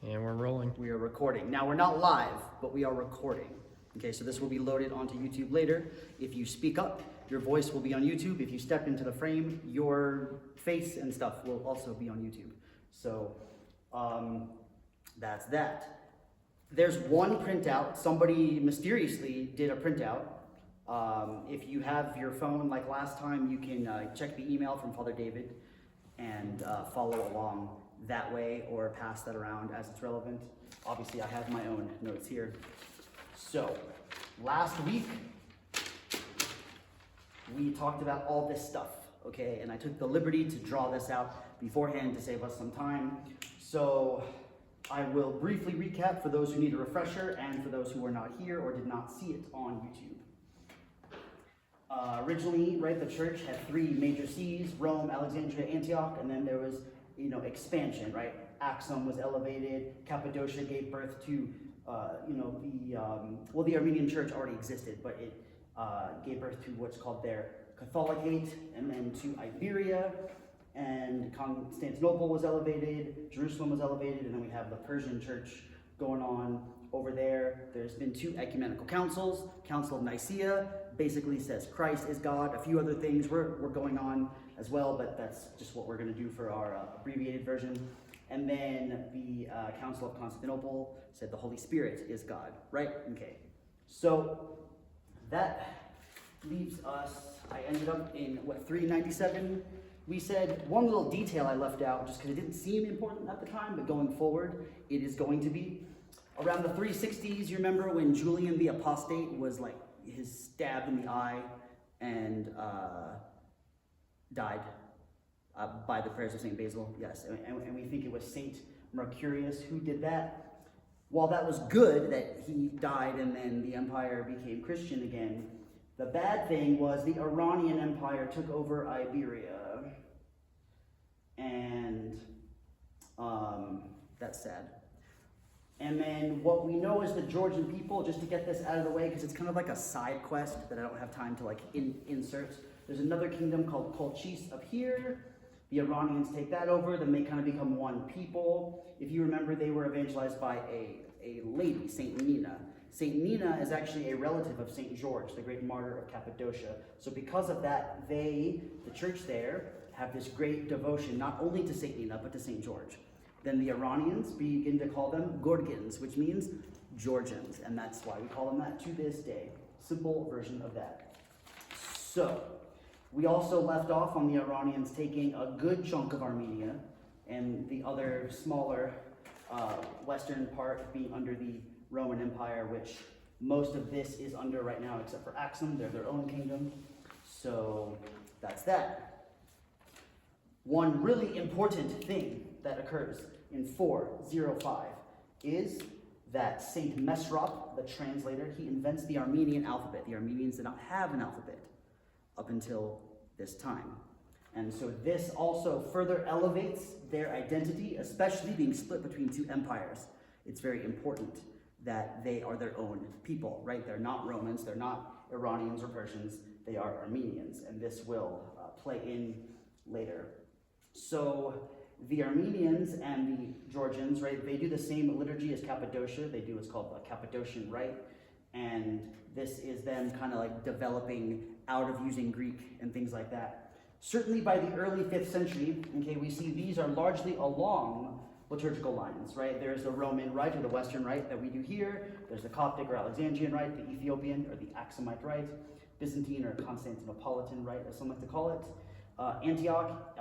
And we're rolling. We are recording. Now, we're not live, but we are recording. Okay, so this will be loaded onto YouTube later. If you speak up, your voice will be on YouTube. If you step into the frame, your face and stuff will also be on YouTube. So, that's that. There's one printout. Somebody mysteriously did a printout. If you have your phone like last time, you can check the email from Father David and follow along that way or pass that around as it's relevant. Obviously, I have my own notes here. So, last week, we talked about all this stuff, okay? And I took the liberty to draw this out beforehand to save us some time. So, I will briefly recap for those who need a refresher and for those who are not here or did not see it on YouTube. Originally, right, the church had three major sees: Rome, Alexandria, Antioch, and then there was, expansion, right? Axum was elevated. Cappadocia gave birth to, the Armenian church already existed, but it gave birth to what's called their Catholicate, and then to Iberia, and Constantinople was elevated, Jerusalem was elevated, and then we have the Persian church going on over there. There's been two ecumenical councils. Council of Nicaea basically says Christ is God. A few other things were going on as well, but that's just what we're going to do for our abbreviated version. And then the Council of Constantinople said the Holy Spirit is God, right? Okay. So that leaves us, I ended up in, 397? We said one little detail I left out just because it didn't seem important at the time, but going forward, it is going to be. Around the 360s, you remember when Julian the Apostate was stabbed in the eye and died by the prayers of St. Basil? Yes, and we think it was St. Mercurius who did that. While that was good that he died and then the empire became Christian again, the bad thing was the Iranian Empire took over Iberia. And that's sad. And then what we know is the Georgian people, just to get this out of the way, because it's kind of like a side quest that I don't have time to insert. There's another kingdom called Colchis up here. The Iranians take that over, then they kind of become one people. If you remember, they were evangelized by a lady, Saint Nina. Saint Nina is actually a relative of Saint George, the great martyr of Cappadocia. So because of that, the church there, have this great devotion, not only to Saint Nina, but to Saint George. Then the Iranians begin to call them Gorgins, which means Georgians, and that's why we call them that to this day. Simple version of that. So, we also left off on the Iranians taking a good chunk of Armenia, and the other smaller western part being under the Roman Empire, which most of this is under right now, except for Axum. They're their own kingdom. So, that's that. One really important thing that occurs in 405 is that Saint Mesrop, the translator, he invents the Armenian alphabet. The Armenians did not have an alphabet up until this time. And so this also further elevates their identity, especially being split between two empires. It's very important that they are their own people, right? They're not Romans, they're not Iranians or Persians, they are Armenians, and this will play in later. So the Armenians and the Georgians, right, they do the same liturgy as Cappadocia. They do what's called the Cappadocian Rite, and this is them kind of developing out of using Greek and things like that. Certainly by the early 5th century, okay, we see these are largely along liturgical lines, right? There's the Roman Rite or the Western Rite that we do here. There's the Coptic or Alexandrian Rite, the Ethiopian or the Axumite Rite, Byzantine or Constantinopolitan Rite, as some like to call it. Antioch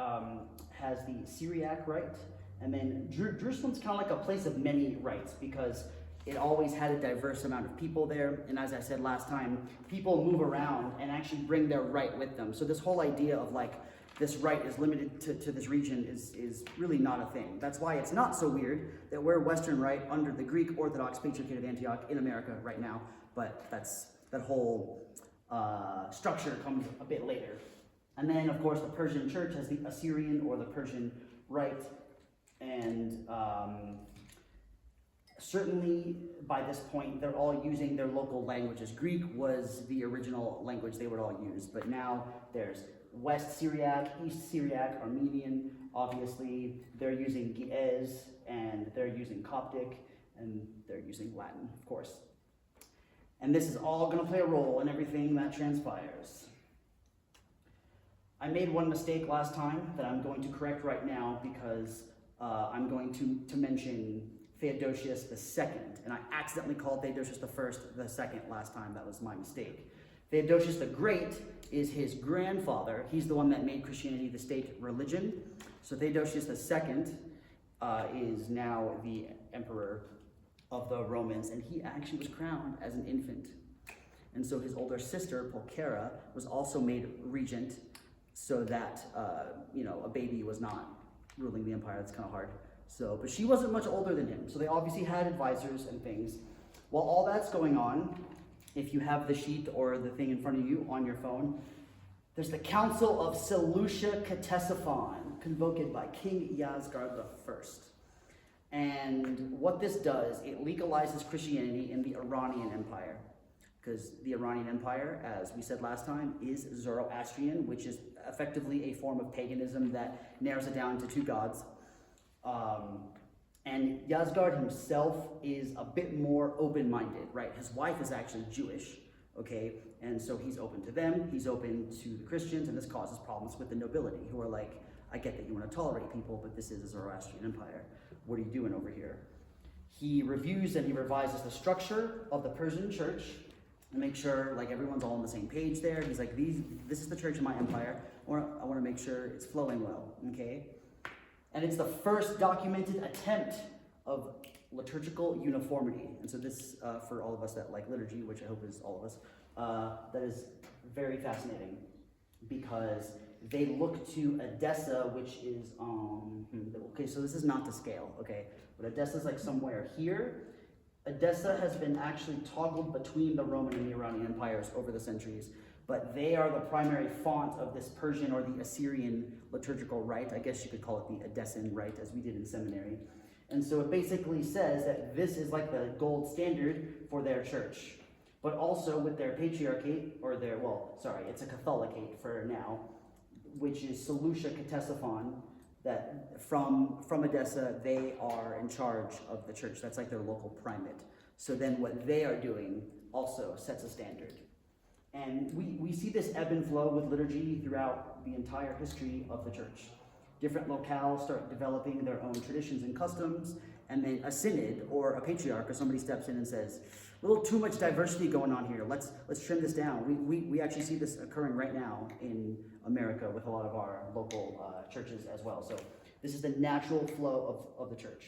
has the Syriac Rite, and then Jerusalem's kind of like a place of many rites because it always had a diverse amount of people there, and as I said last time, people move around and actually bring their rite with them. So this whole idea of this rite is limited to this region is really not a thing. That's why it's not so weird that we're Western Rite under the Greek Orthodox Patriarchate of Antioch in America right now, but that whole structure comes a bit later. And then, of course, the Persian church has the Assyrian or the Persian Rite. And certainly by this point, they're all using their local languages. Greek was the original language they would all use. But now there's West Syriac, East Syriac, Armenian, obviously. They're using Ge'ez, and they're using Coptic, and they're using Latin, of course. And this is all going to play a role in everything that transpires. I made one mistake last time that I'm going to correct right now because I'm going to mention Theodosius II, and I accidentally called Theodosius I the second last time. That was my mistake. Theodosius the Great is his grandfather. He's the one that made Christianity the state religion. So Theodosius II is now the emperor of the Romans, and he actually was crowned as an infant. And so his older sister, Pulchera, was also made regent so that, a baby was not ruling the empire. That's kind of hard. So, but she wasn't much older than him. So they obviously had advisors and things. While all that's going on, if you have the sheet or the thing in front of you on your phone, there's the Council of Seleucia Ctesiphon, convoked by King Yasgard I. And what this does, it legalizes Christianity in the Iranian Empire. Because the Iranian Empire, as we said last time, is Zoroastrian, which is effectively a form of paganism that narrows it down to two gods. And Yasgard himself is a bit more open-minded, right? His wife is actually Jewish, okay? And so he's open to them, he's open to the Christians, and this causes problems with the nobility, who are like, I get that you want to tolerate people, but this is a Zoroastrian empire. What are you doing over here? He reviews and he revises the structure of the Persian church and make sure like everyone's all on the same page there. He's like, this is the church in my empire. I want to make sure it's flowing well, okay? And it's the first documented attempt of liturgical uniformity. And so this, for all of us that like liturgy, which I hope is all of us, that is very fascinating because they look to Edessa, which is, okay, so this is not to scale, okay? But Edessa is like somewhere here. Edessa has been actually toggled between the Roman and the Iranian empires over the centuries, but they are the primary font of this Persian or the Assyrian liturgical rite. I guess you could call it the Edessan rite, as we did in seminary. And so it basically says that this is like the gold standard for their church, but also with their patriarchate, or their, it's a Catholicate for now, which is Seleucia Ctesiphon, that from Edessa, they are in charge of the church. That's like their local primate. So then what they are doing also sets a standard. And we see this ebb and flow with liturgy throughout the entire history of the church. Different locales start developing their own traditions and customs, and then a synod or a patriarch or somebody steps in and says, a little too much diversity going on here. Let's trim this down. We actually see this occurring right now in America with a lot of our local churches as well. So this is the natural flow of the church.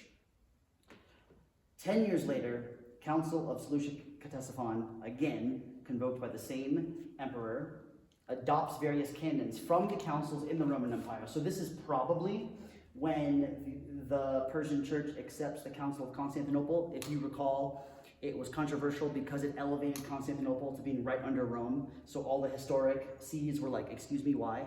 10 years later, Council of Seleucia Ctesiphon, again convoked by the same emperor, adopts various canons from the councils in the Roman Empire. So this is probably when the Persian church accepts the Council of Constantinople. If you recall, it was controversial because it elevated Constantinople to being right under Rome. So all the historic sees were like, excuse me, why?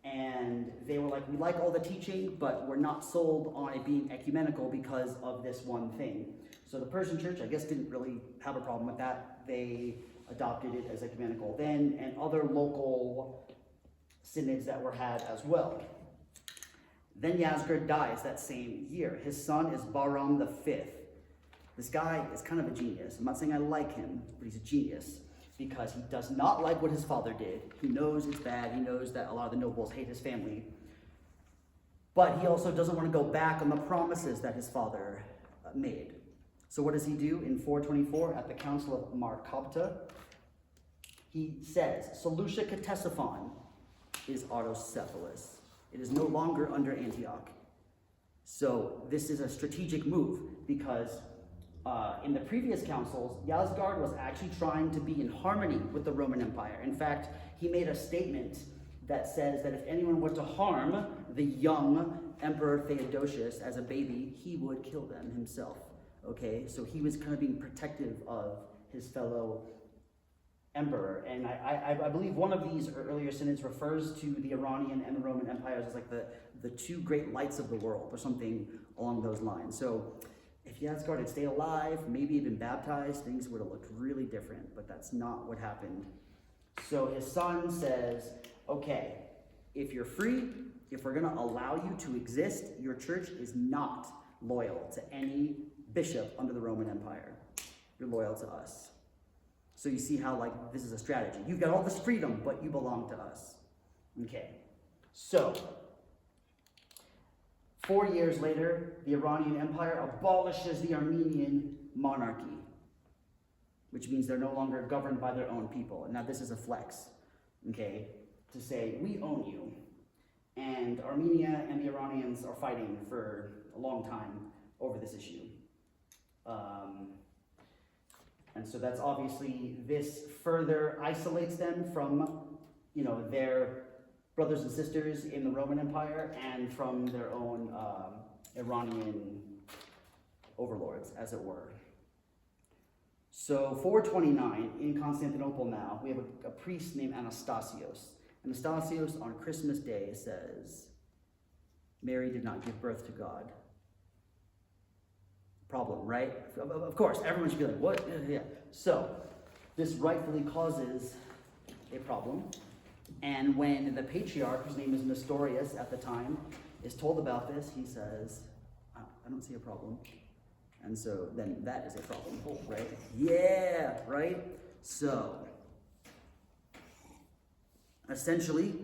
And they were like, we like all the teaching, but we're not sold on it being ecumenical because of this one thing. So the Persian church, I guess, didn't really have a problem with that. They adopted it as ecumenical then, and other local synods that were had as well. Then Yasgard dies that same year. His son is Bahram V. This guy is kind of a genius. I'm not saying I like him, but he's a genius because he does not like what his father did. He knows it's bad. He knows that a lot of the nobles hate his family. But he also doesn't want to go back on the promises that his father made. So what does he do in 424 at the Council of Markabta? He says, Seleucia Ctesiphon is autocephalous. It is no longer under Antioch. So this is a strategic move because in the previous councils, Yasgard was actually trying to be in harmony with the Roman Empire. In fact, he made a statement that says that if anyone were to harm the young Emperor Theodosius as a baby, he would kill them himself. Okay, so he was kind of being protective of his fellow emperor. And I believe one of these earlier synods refers to the Iranian and the Roman empires as like the two great lights of the world or something along those lines. So if Yasgard had stayed alive, maybe even baptized, things would have looked really different, but that's not what happened. So his son says, okay, if you're free, if we're gonna allow you to exist, your church is not loyal to any bishop under the Roman Empire. You're loyal to us. So you see how, like, this is a strategy. You've got all this freedom, but you belong to us. Okay. So, 4 years later, the Iranian Empire abolishes the Armenian monarchy, which means they're no longer governed by their own people. And now this is a flex, okay, to say, we own you. And Armenia and the Iranians are fighting for a long time over this issue. And so that's obviously, this further isolates them from, you know, their brothers and sisters in the Roman Empire and from their own Iranian overlords, as it were. So 429 in Constantinople now, we have a priest named Anastasios. Anastasios on Christmas Day says, Mary did not give birth to God. Problem, right? Of course, everyone should be like, what? Yeah. So this rightfully causes a problem. And when the patriarch, whose name is Nestorius at the time, is told about this, he says, I don't see a problem. And so then that is a problem, right? Yeah, right? So, essentially,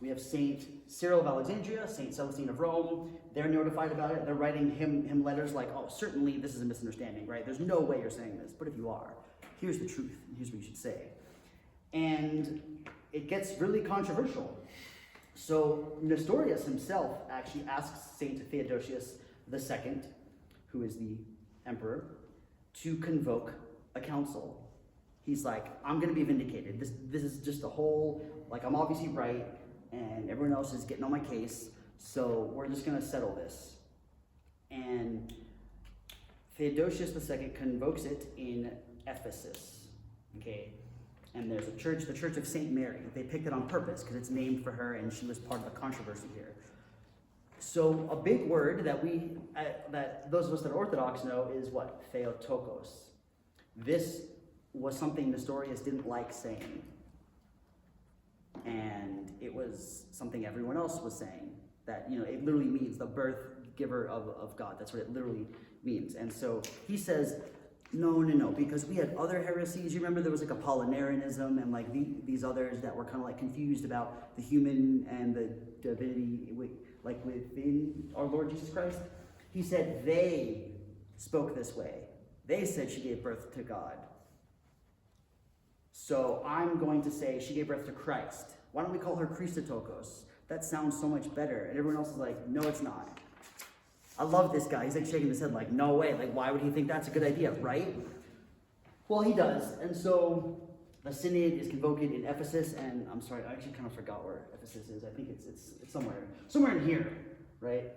we have Saint Cyril of Alexandria, Saint Celestine of Rome. They're notified about it. They're writing him letters like, oh, certainly this is a misunderstanding, right? There's no way you're saying this. But if you are, here's the truth. Here's what you should say. And it gets really controversial. So Nestorius himself actually asks Saint Theodosius II, who is the emperor, to convoke a council. He's like, I'm going to be vindicated. This is just a whole, like, I'm obviously right, and everyone else is getting on my case, so we're just going to settle this. And Theodosius II convokes it in Ephesus, okay? And there's a church, the Church of St. Mary. They picked it on purpose because it's named for her, and she was part of the controversy here. So a big word that those of us that are Orthodox know is what? Theotokos. This was something Nestorius didn't like saying. And it was something everyone else was saying. That, you know, it literally means the birth giver of God. That's what it literally means. And so he says, no, because we had other heresies. You remember there was like Apollinarianism and like these others that were kind of like confused about the human and the divinity, like within our Lord Jesus Christ. He said they spoke this way. They said she gave birth to God. So I'm going to say she gave birth to Christ. Why don't we call her Christotokos? That sounds so much better. And everyone else is like, no, it's not. I love this guy. He's like shaking his head like, no way. Like, why would he think that's a good idea, right? Well, he does. And so the synod is convoked in Ephesus, and I'm sorry, I actually kind of forgot where Ephesus is. I think it's somewhere in here, right?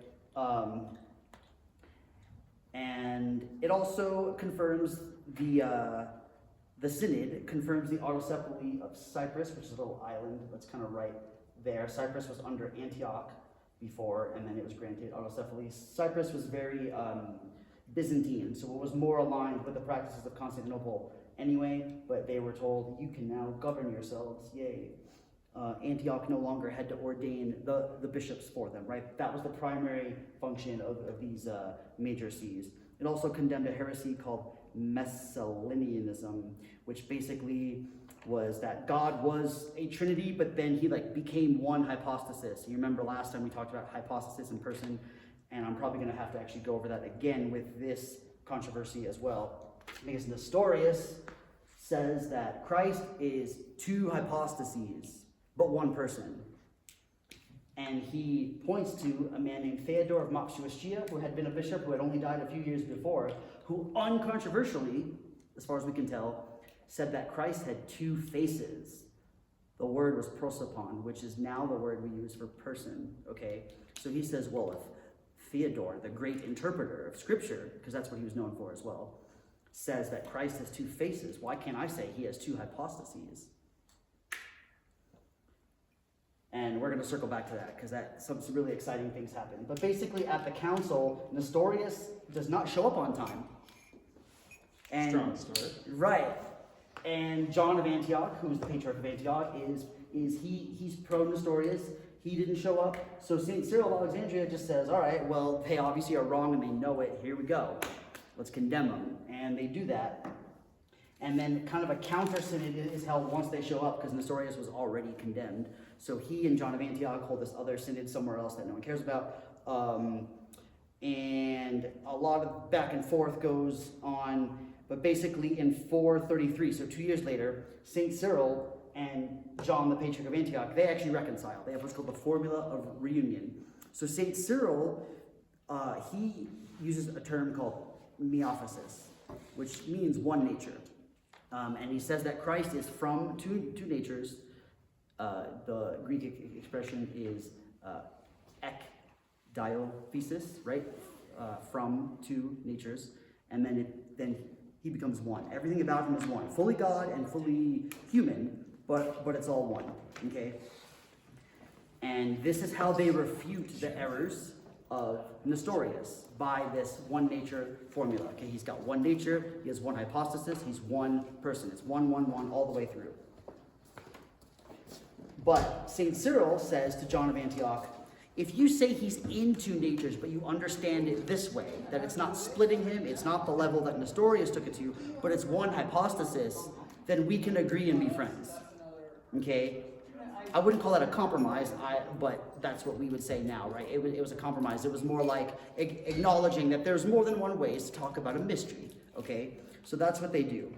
And it also confirms the synod confirms the autocephaly of Cyprus, which is a little island that's kind of right there. Cyprus was under Antioch before, and then it was granted autocephaly. Cyprus was very Byzantine, so it was more aligned with the practices of Constantinople anyway, but they were told, you can now govern yourselves, yay. Antioch no longer had to ordain the bishops for them, right? That was the primary function of these major sees. It also condemned a heresy called Messalinism, which basically was that God was a trinity, but then he like became one hypostasis. You remember last time we talked about hypostasis in person, and I'm probably going to have to actually go over that again with this controversy as well, because Nestorius says that Christ is two hypostases, but one person. And he points to a man named Theodore of Mopsuestia, who had been a bishop who had only died a few years before, who uncontroversially, as far as we can tell, said that Christ had two faces. The word was prosopon, which is now the word we use for person, okay? So he says, well, if Theodore, the great interpreter of Scripture, because that's what he was known for as well, says that Christ has two faces, why can't I say he has two hypostases? And we're going to circle back to that, because some really exciting things happen. But basically, at the council, Nestorius does not show up on time. And, strong story. Right. And John of Antioch, who's the patriarch of Antioch, he's pro-Nestorius. he didn't show up. So St. Cyril of Alexandria just says, all right, well, they obviously are wrong and they know it. Here we go. Let's condemn them. And they do that. And then kind of a counter synod is held once they show up because Nestorius was already condemned. So he and John of Antioch hold this other synod somewhere else that no one cares about. And a lot of back and forth goes on. But basically in 433, so 2 years later, St. Cyril and John, the Patriarch of Antioch, they actually reconcile. They have what's called the formula of reunion. So St. Cyril, he uses a term called miaphysis, which means one nature. And he says that Christ is from two natures. The Greek expression is ek diophysis, right? From two natures. And then he becomes one. Everything about him is one. Fully God and fully human, but it's all one, okay? And this is how they refute the errors of Nestorius by this one nature formula. Okay, he's got one nature, he has one hypostasis, he's one person. It's one all the way through. But St. Cyril says to John of Antioch, if you say he's in two natures, but you understand it this way, that it's not splitting him, it's not the level that Nestorius took it to, but it's one hypostasis, then we can agree and be friends. Okay? I wouldn't call that a compromise, but that's what we would say now, right? It was a compromise. It was more like acknowledging that there's more than one way to talk about a mystery, okay? So that's what they do.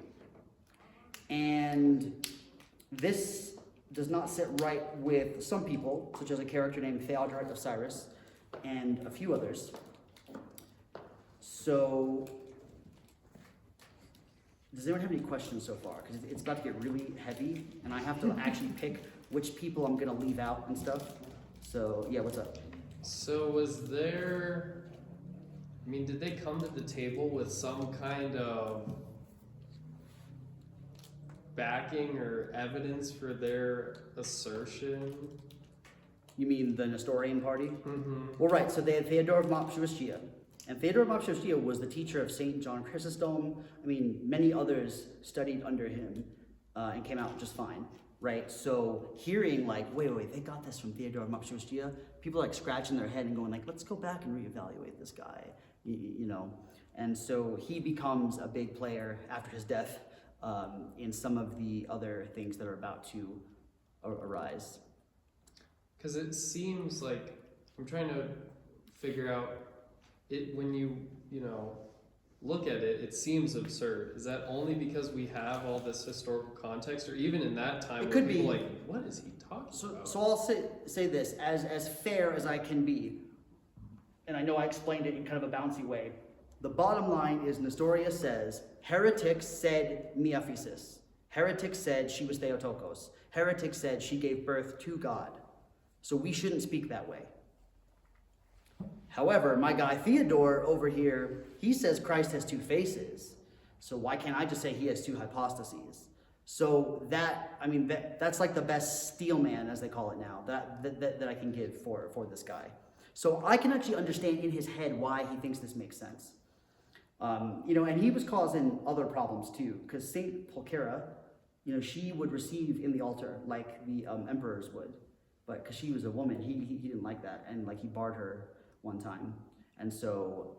And this does not sit right with some people, such as a character named Theodoret of Cyrus and a few others. So, does anyone have any questions so far? Because it's about to get really heavy, and I have to actually pick which people I'm going to leave out and stuff. So, yeah, what's up? So was there, did they come to the table with some kind of backing or evidence for their assertion? You mean the Nestorian party? Mm-hmm. Well, right, so they had Theodore of Mopsuestia. And Theodore of Mopsuestia was the teacher of St. John Chrysostom. Many others studied under him and came out just fine. Right, so hearing wait, they got this from Theodore of Mopsuestia, people are scratching their head and going let's go back and reevaluate this guy, you know. And so he becomes a big player after his death in some of the other things that are about to arise. Because it seems like, I'm trying to figure out, it when you look at it, it seems absurd. Is that only because we have all this historical context, or even in that time, it could people be what is he talking about? So I'll say this as fair as I can be, and I know I explained it in kind of a bouncy way. The bottom line is Nestorius says heretics said miaphysis. Heretics said she was Theotokos. Heretics said she gave birth to God. So we shouldn't speak that way. However, my guy Theodore over here, he says Christ has two faces. So why can't I just say he has two hypostases? So that's like the best steel man, as they call it now, that I can give for this guy. So I can actually understand in his head why he thinks this makes sense. And he was causing other problems too, because Saint Pulchera, she would receive in the altar like the emperors would, but because she was a woman, he didn't like that, and he barred her one time. And so,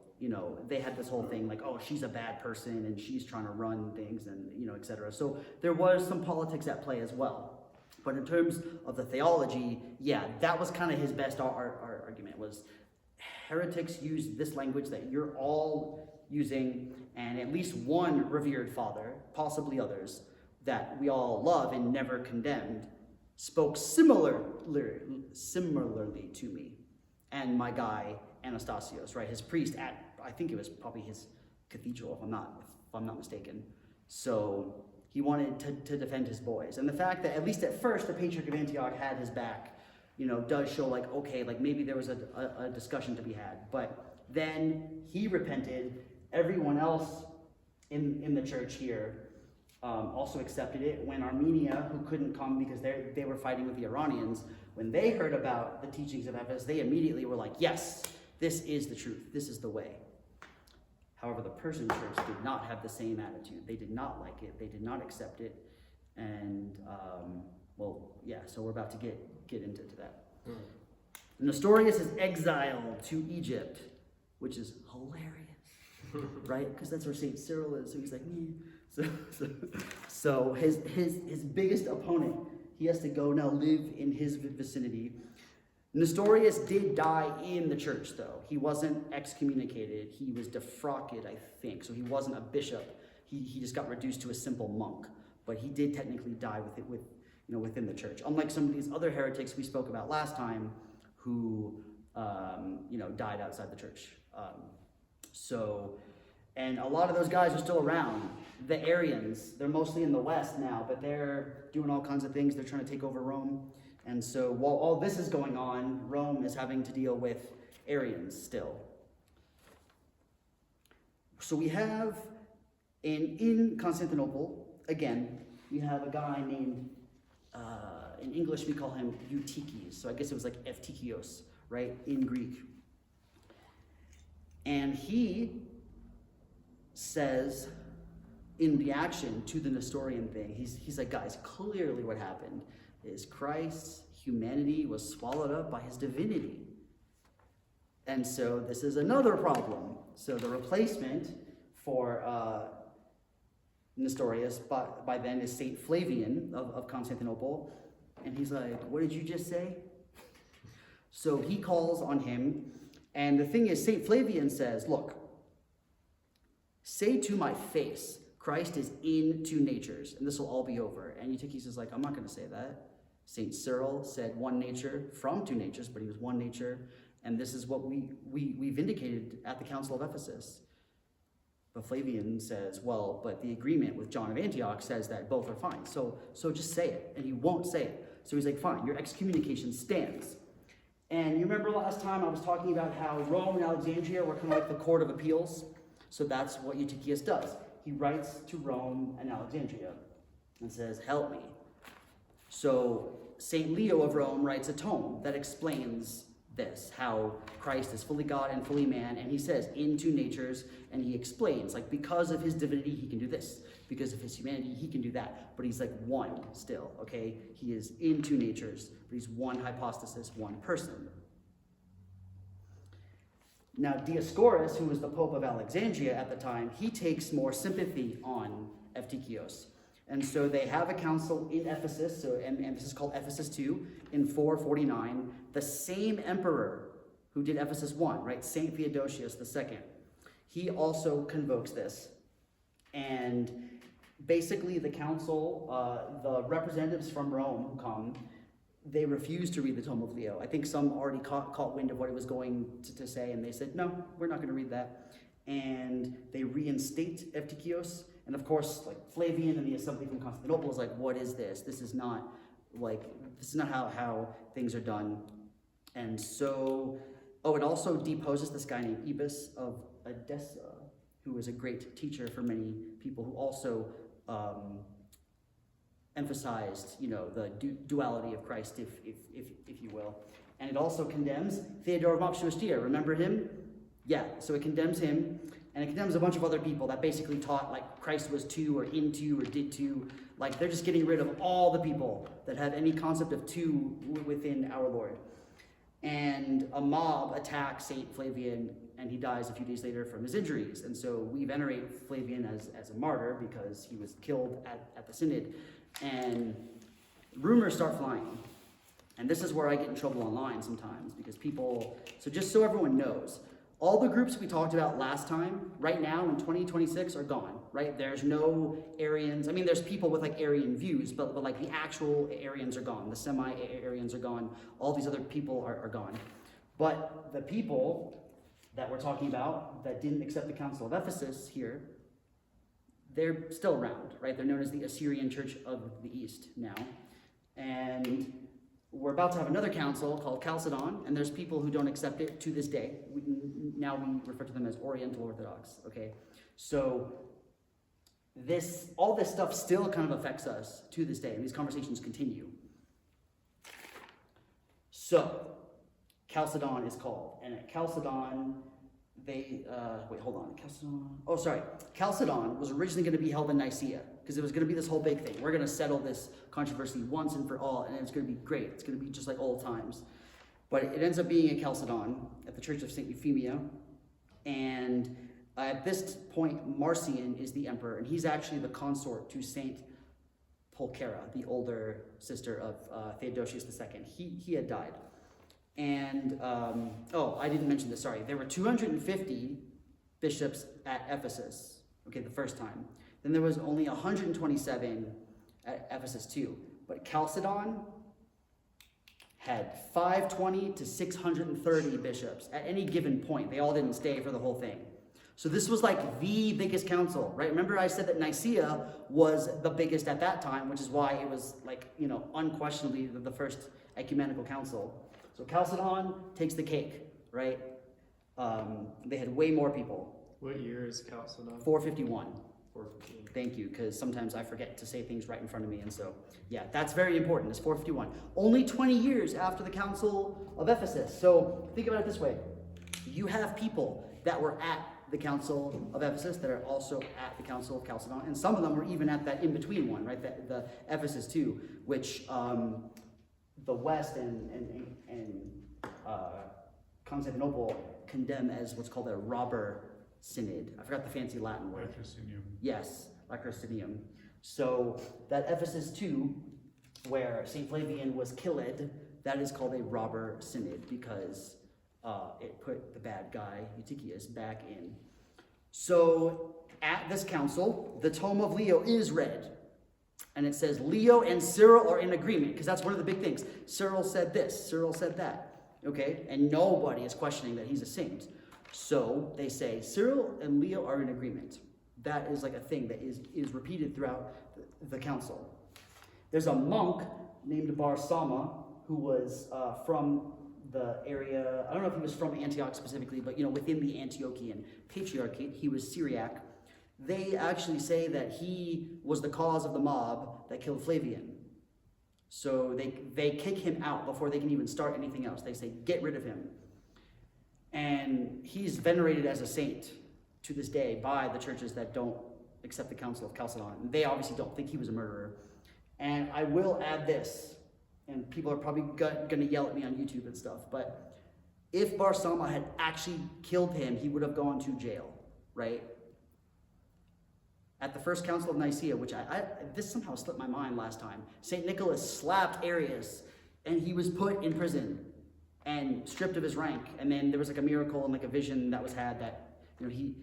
they had this whole thing she's a bad person and she's trying to run things and, etc. So there was some politics at play as well. But in terms of the theology, yeah, that was kind of his best argument, was heretics use this language that you're all using, and at least one revered father, possibly others, that we all love and never condemned, spoke similarly to me and my guy Anastasios, right? His priest at, I think it was probably his cathedral, if I'm not mistaken. So he wanted to defend his boys. And the fact that at least at first the Patriarch of Antioch had his back, does show maybe there was a discussion to be had. But then he repented. Everyone else in the church here also accepted it. When Armenia, who couldn't come because they were fighting with the Iranians, when they heard about the teachings of Ephesus, they immediately were like, yes, this is the truth. This is the way. However, the Persian church did not have the same attitude. They did not like it. They did not accept it. And, so we're about to get into that. Nestorius is exiled to Egypt, which is hilarious, right? Because that's where St. Cyril is. So he's like, So his biggest opponent, he has to go now live in his vicinity. Nestorius did die in the church, though. He wasn't excommunicated. He was defrocked, I think. So he wasn't a bishop. He just got reduced to a simple monk. But he did technically die within the church. Unlike some of these other heretics we spoke about last time, who died outside the church. And a lot of those guys are still around. The Arians, they're mostly in the West now, but they're doing all kinds of things. They're trying to take over Rome. And so while all this is going on, Rome is having to deal with Arians still. So we have, in Constantinople, again, we have a guy named, in English we call him Eutyches. So I guess it was like Evtychios, right, in Greek. And he says, in reaction to the Nestorian thing, he's like, guys, clearly what happened is Christ's humanity was swallowed up by his divinity. And so this is another problem. So the replacement for Nestorius by then is Saint Flavian of Constantinople. And he's like, what did you just say? So he calls on him. And the thing is, Saint Flavian says, look, say to my face, Christ is in two natures, and this will all be over. And Eutyches is like, I'm not going to say that. St. Cyril said one nature from two natures, but he was one nature. And this is what we vindicated at the Council of Ephesus. But Flavian says, well, but the agreement with John of Antioch says that both are fine. So just say it. And he won't say it. So he's like, fine, your excommunication stands. And you remember last time I was talking about how Rome and Alexandria were kind of like the court of appeals? So that's what Eutychius does. He writes to Rome and Alexandria and says, help me. So St. Leo of Rome writes a tome that explains this, how Christ is fully God and fully man, and he says, in two natures, and he explains, like, because of his divinity, he can do this. Because of his humanity, he can do that. But he's like one still, okay? He is in two natures, but he's one hypostasis, one person. Now, Dioscorus, who was the Pope of Alexandria at the time, he takes more sympathy on Evtychios. And so they have a council in Ephesus, and this is called Ephesus II, in 449. The same emperor who did Ephesus I, right, St. Theodosius II, he also convokes this. And basically the council, the representatives from Rome who come, they refused to read the Tome of Leo. I think some already caught wind of what it was going to say, and they said, no, we're not going to read that. And they reinstate Evtychios. And of course, like Flavian and the assembly from Constantinople is like, what is this? This is not how things are done. And so, it also deposes this guy named Ebus of Edessa, who was a great teacher for many people, who also emphasized, the duality of Christ, if you will. And it also condemns Theodore of Mopsuestia. Remember him? Yeah, so it condemns him. And it condemns a bunch of other people that basically taught like Christ was two or into or did two. Like they're just getting rid of all the people that have any concept of two within our Lord. And a mob attacks Saint Flavian, and he dies a few days later from his injuries. And so we venerate Flavian as a martyr because he was killed at the synod. And rumors start flying. And this is where I get in trouble online sometimes because people, so just so everyone knows, all the groups we talked about last time, right now in 2026, are gone, right? There's no Arians. I mean, there's people with like Arian views, but like the actual Arians are gone. The semi-Arians are gone. All these other people are gone. But the people that we're talking about that didn't accept the Council of Ephesus here, they're still around, right? They're known as the Assyrian Church of the East now. And we're about to have another council called Chalcedon, and there's people who don't accept it to this day. Now we refer to them as Oriental Orthodox, okay? So all this stuff still kind of affects us to this day, and these conversations continue. So, Chalcedon is called, and at Chalcedon, Chalcedon was originally going to be held in Nicaea, because it was going to be this whole big thing. We're going to settle this controversy once and for all, and it's going to be great. It's going to be just like old times. But it ends up being at Chalcedon, at the Church of St. Euphemia. And at this point, Marcion is the emperor, and he's actually the consort to St. Pulchera, the older sister of Theodosius II. He had died. And, I didn't mention this, sorry. There were 250 bishops at Ephesus, okay, the first time. Then there was only 127 at Ephesus too. But Chalcedon had 520 to 630 bishops at any given point. They all didn't stay for the whole thing. So this was like the biggest council, right? Remember I said that Nicaea was the biggest at that time, which is why it was like, unquestionably the first ecumenical council. So Chalcedon takes the cake, right? They had way more people. What year is Chalcedon? 451. 451. Thank you, because sometimes I forget to say things right in front of me, and so, yeah, that's very important. It's 451. Only 20 years after the Council of Ephesus. So think about it this way. You have people that were at the Council of Ephesus that are also at the Council of Chalcedon, and some of them were even at that in-between one, right? The Ephesus too, which the West and Constantinople condemn as what's called a robber synod. I forgot the fancy Latin word. Latrocinium. Yes, Latrocinium. So that Ephesus too, where St. Flavian was killed, that is called a robber synod because it put the bad guy, Eutychius, back in. So at this council, the tome of Leo is read. And it says Leo and Cyril are in agreement, because that's one of the big things. Cyril said this, Cyril said that, okay? And nobody is questioning that he's a saint. So they say Cyril and Leo are in agreement. That is like a thing that is repeated throughout the council. There's a monk named Bar Sama who was from the area, I don't know if he was from Antioch specifically, but within the Antiochian Patriarchate, he was Syriac. They actually say that he was the cause of the mob that killed Flavian. So they kick him out before they can even start anything else. They say, get rid of him. And he's venerated as a saint to this day by the churches that don't accept the Council of Chalcedon. They obviously don't think he was a murderer. And I will add this, and people are probably going to yell at me on YouTube and stuff, but if Bar Sama had actually killed him, he would have gone to jail, right? At the First Council of Nicaea, which this somehow slipped my mind last time, St. Nicholas slapped Arius, and he was put in prison and stripped of his rank. And then there was like a miracle and like a vision that was had that he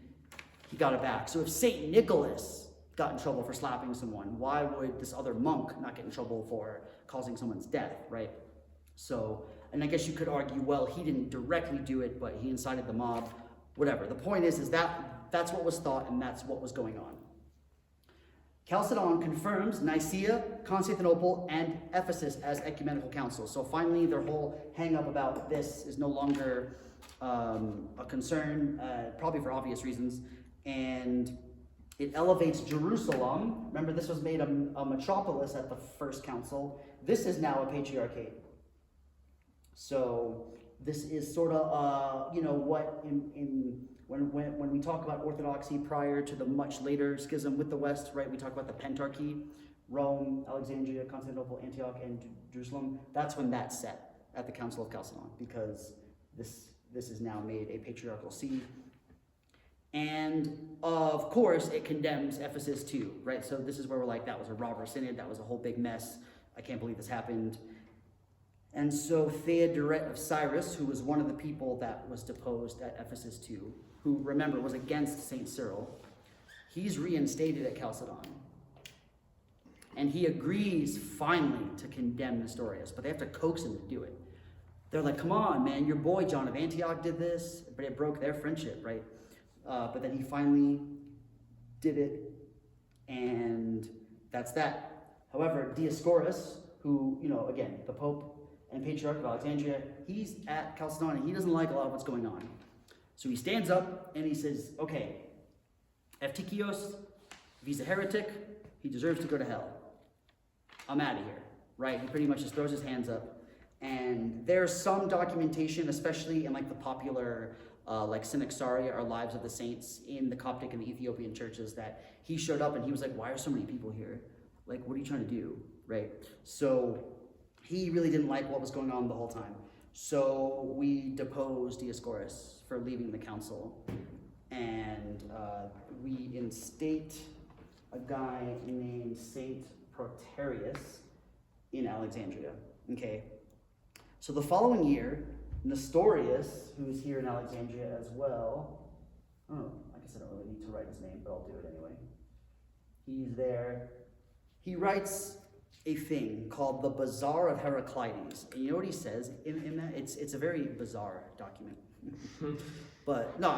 got it back. So if St. Nicholas got in trouble for slapping someone, why would this other monk not get in trouble for causing someone's death, right? So, and I guess you could argue, well, he didn't directly do it, but he incited the mob, whatever. The point is that that's what was thought and that's what was going on. Chalcedon confirms Nicaea, Constantinople, and Ephesus as ecumenical councils. So finally, their whole hang-up about this is no longer a concern, probably for obvious reasons, and it elevates Jerusalem. Remember, this was made a metropolis at the first council. This is now a patriarchate. So this is sort of, what when we talk about orthodoxy prior to the much later schism with the West, right? We talk about the Pentarchy, Rome, Alexandria, Constantinople, Antioch, and Jerusalem. That's when that's set at the Council of Chalcedon, because this is now made a patriarchal see. And of course, it condemns Ephesus too, right? So this is where we're like, that was a robber synod, that was a whole big mess. I can't believe this happened. And so Theodoret of Cyrus, who was one of the people that was deposed at Ephesus too, who, remember, was against St. Cyril, he's reinstated at Chalcedon. And he agrees finally to condemn Nestorius, but they have to coax him to do it. They're like, come on, man, your boy John of Antioch did this, but it broke their friendship, right? But then he finally did it, and that's that. However, Dioscorus, who, again, the Pope and Patriarch of Alexandria, he's at Chalcedon, and he doesn't like a lot of what's going on. So he stands up, and he says, okay, Eutychios, if he's a heretic, he deserves to go to hell. I'm out of here, right? He pretty much just throws his hands up. And there's some documentation, especially in like the popular like Synaxaria or Lives of the Saints in the Coptic and the Ethiopian churches, that he showed up and he was like, why are so many people here? Like, what are you trying to do, right? So he really didn't like what was going on the whole time. So we deposed Dioscorus for leaving the council, and we instate a guy named Saint Proterius in Alexandria. Okay. So the following year, Nestorius, who's here in Alexandria as well, oh, I guess I don't really need to write his name, but I'll do it anyway. He's there. He writes a thing called the Bazaar of Heraclides. And you know what he says in that? It's a very bizarre document. But no,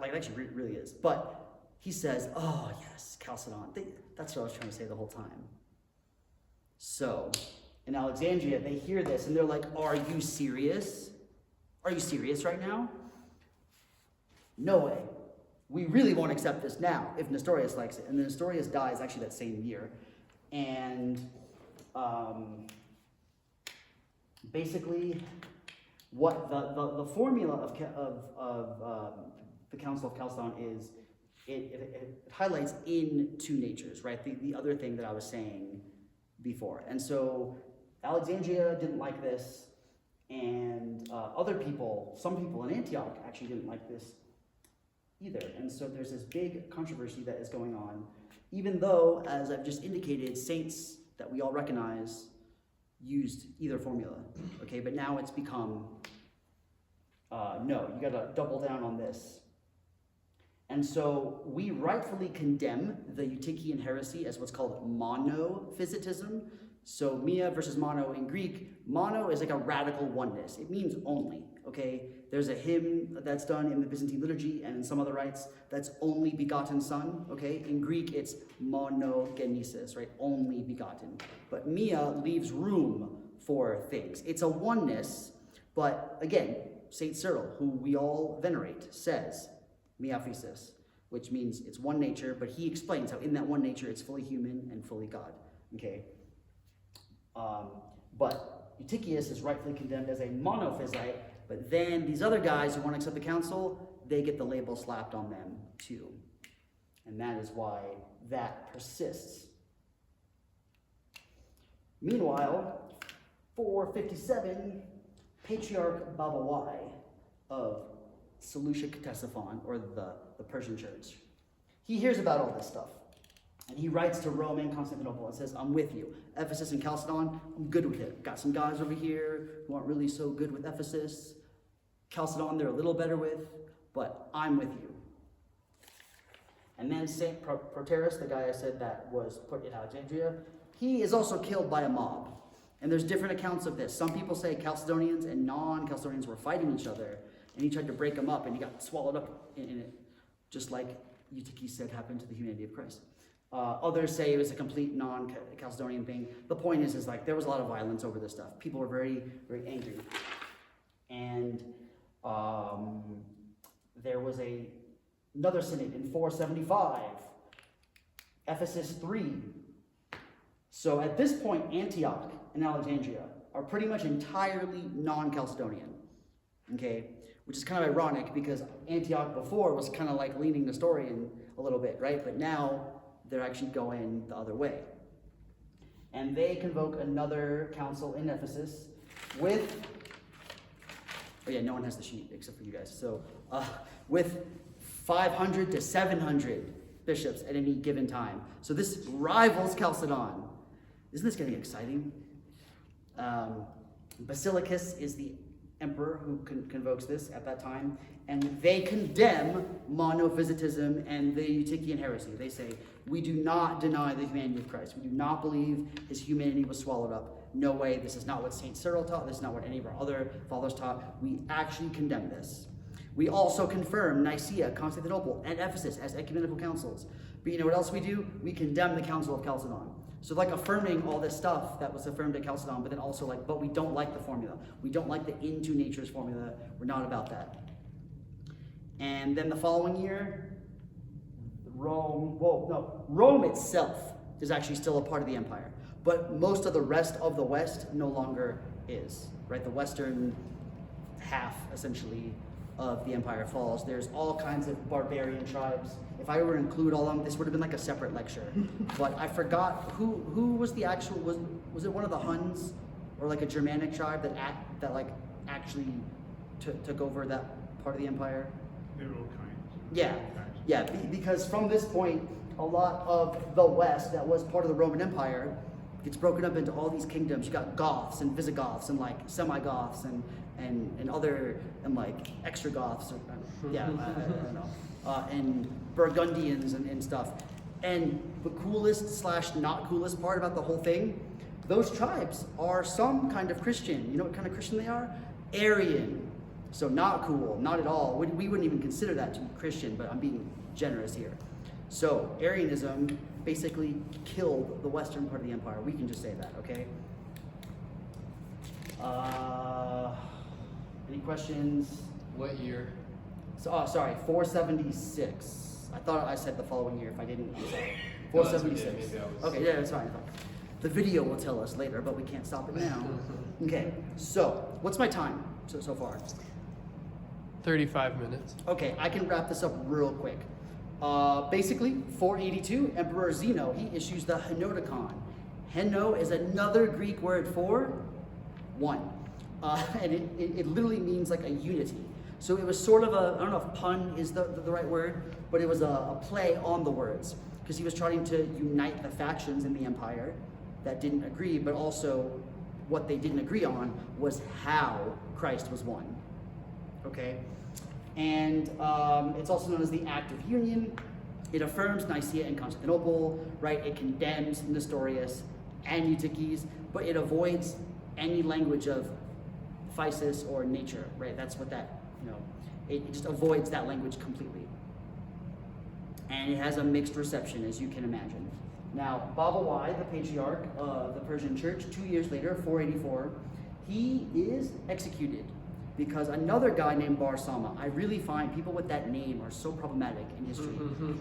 it actually really is. But he says, oh yes, Chalcedon. That's what I was trying to say the whole time. So in Alexandria, they hear this and they're like, are you serious? Are you serious right now? No way. We really won't accept this now if Nestorius likes it. And then Nestorius dies actually that same year. And basically, what the formula of the Council of Chalcedon is, it highlights in two natures, right? The other thing that I was saying before. And so Alexandria didn't like this, and some people in Antioch actually didn't like this either. And so there's this big controversy that is going on, even though, as I've just indicated, saints that we all recognize used either formula, okay? But now it's become, no, you gotta double down on this. And so we rightfully condemn the Eutychian heresy as what's called monophysitism. So mia versus mono in Greek, mono is like a radical oneness. It means only, okay? There's a hymn that's done in the Byzantine liturgy and in some other rites that's only begotten son, okay? In Greek, it's monogenesis, right? Only begotten. But mia leaves room for things. It's a oneness, but again, Saint Cyril, who we all venerate, says mia physis, which means it's one nature, but he explains how in that one nature it's fully human and fully God, okay? But Eutychius is rightfully condemned as a monophysite, but then these other guys who want to accept the council, they get the label slapped on them too. And that is why that persists. Meanwhile, 457, Patriarch Babawai of Seleucia Ctesiphon, or the Persian church, he hears about all this stuff. And he writes to Rome and Constantinople and says, I'm with you. Ephesus and Chalcedon, I'm good with it. Got some guys over here who aren't really so good with Ephesus. Chalcedon, they're a little better with, but I'm with you. And then St. Proterius, the guy I said that was put in Alexandria, he is also killed by a mob. And there's different accounts of this. Some people say Chalcedonians and non-Chalcedonians were fighting each other, and he tried to break them up, and he got swallowed up in it, just like Eutychius said happened to the humanity of Christ. Others say it was a complete non-Chalcedonian thing. The point is like there was a lot of violence over this stuff. People were very, very angry. And there was another synod in 475, Ephesus 3. So at this point, Antioch and Alexandria are pretty much entirely non-Chalcedonian, okay? Which is kind of ironic because Antioch before was kind of like leaning Nestorian a little bit, right? But now they're actually going the other way. And they convoke another council in Ephesus with, oh yeah, no one has the sheet except for you guys. So with 500 to 700 bishops at any given time. So this rivals Chalcedon. Isn't this getting exciting? Basilicus is the emperor who convokes this at that time, and they condemn monophysitism and the Eutychian heresy. They say, we do not deny the humanity of Christ. We do not believe his humanity was swallowed up. No way, this is not what St. Cyril taught, this is not what any of our other fathers taught. We actually condemn this. We also confirm Nicaea, Constantinople, and Ephesus as ecumenical councils. But you know what else we do? We condemn the Council of Chalcedon. So like affirming all this stuff that was affirmed at Chalcedon, but then also like, but we don't like the formula. We don't like the into natures formula. We're not about that. And then the following year, Rome itself is actually still a part of the empire. But most of the rest of the West no longer is, right? The western half, essentially, of the empire falls. There's all kinds of barbarian tribes. If I were to include all of them, this would have been like a separate lecture. But I forgot who was the actual, was it one of the Huns or like a Germanic tribe that actually took over that part of the empire? There were all kinds. Yeah, yeah, because from this point, a lot of the West that was part of the Roman Empire gets broken up into all these kingdoms. You got Goths and Visigoths and like semi-Goths and other and like extra Goths. Or, yeah, I don't know. And Burgundians and stuff. And the coolest / not coolest part about the whole thing, those tribes are some kind of Christian. You know what kind of Christian they are? Arian. So not cool, not at all. We wouldn't even consider that to be Christian, but I'm being generous here. So Arianism basically killed the western part of the empire. We can just say that, okay? Any questions? What year? So, sorry, 476. I thought I said the following year. If I didn't, I'm sorry. No, that's 476. okay, maybe I was- Okay, yeah, it's fine. The video will tell us later, but we can't stop it now. Okay, so what's my time so far? 35 minutes. Okay, I can wrap this up real quick. Basically, 482, Emperor Zeno, he issues the Henoticon. Heno is another Greek word for one. And it literally means like a unity. So it was sort of a, I don't know if pun is the right word, but it was a play on the words. Because he was trying to unite the factions in the empire that didn't agree, but also what they didn't agree on was how Christ was one. Okay? And it's also known as the Act of Union. It affirms Nicaea and Constantinople, right? It condemns Nestorius and Eutyches, but it avoids any language of physis or nature, right? That's what that, it just avoids that language completely. And it has a mixed reception, as you can imagine. Now, Baba Y, the patriarch of the Persian church, 2 years later, 484, he is executed because another guy named Bar Sama, I really find people with that name are so problematic in history.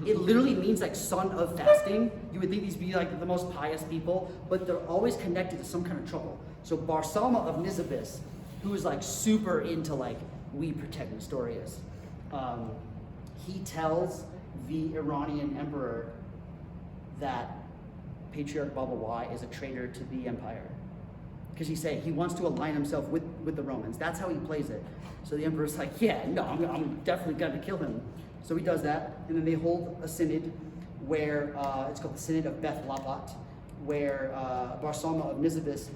It literally means like son of fasting. You would think these would be like the most pious people, but they're always connected to some kind of trouble. So Bar Sama of Nisibis, who is like super into like, we protect Nestorius, he tells the Iranian emperor that Patriarch Baba Y is a traitor to the empire. Because he wants to align himself with the Romans. That's how he plays it. So the emperor's like, yeah, no, I'm definitely gonna kill him. So he does that, and then they hold a synod where, it's called the Synod of Beth Lapat, where Bar Sama of Nisibis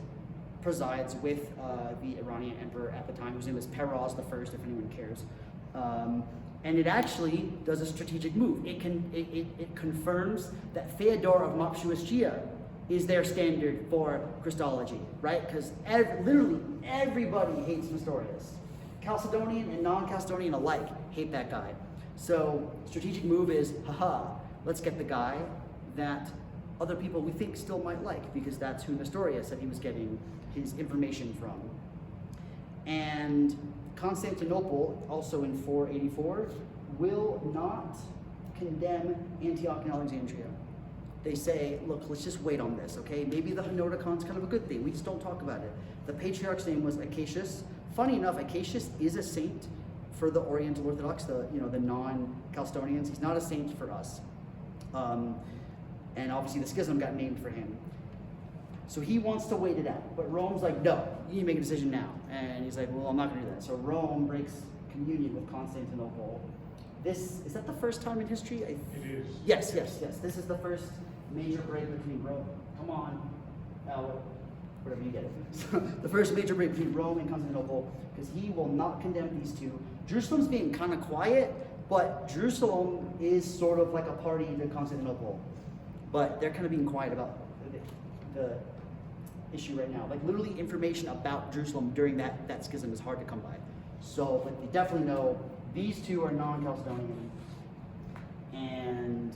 presides with the Iranian emperor at the time, whose name is Peroz I, if anyone cares. And it actually does a strategic move. It confirms that Theodore of Mopsuestia is their standard for Christology, right? Because literally everybody hates Nestorius. Chalcedonian and non-Chalcedonian alike hate that guy. So strategic move is, let's get the guy that other people we think still might like, because that's who Nestorius said he was getting his information from. And Constantinople, also in 484, will not condemn Antioch and Alexandria. They say, look, let's just wait on this, okay? Maybe the Henoticon's kind of a good thing. We just don't talk about it. The patriarch's name was Acacius. Funny enough, Acacius is a saint for the Oriental Orthodox, the non-Chalcedonians. He's not a saint for us. And obviously the schism got named for him. So he wants to wait it out, but Rome's like, no, you need to make a decision now. And he's like, well, I'm not gonna do that. So Rome breaks communion with Constantinople. Is that the first time in history? It is. Yes. This is the first major break between Rome. Come on, whatever you get it. So, the first major break between Rome and Constantinople, because he will not condemn these two. Jerusalem's being kind of quiet, but Jerusalem is sort of like a party to Constantinople. But they're kind of being quiet about the issue right now. Like literally information about Jerusalem during that schism is hard to come by. So, but they definitely know these two are non-Chalcedonian, and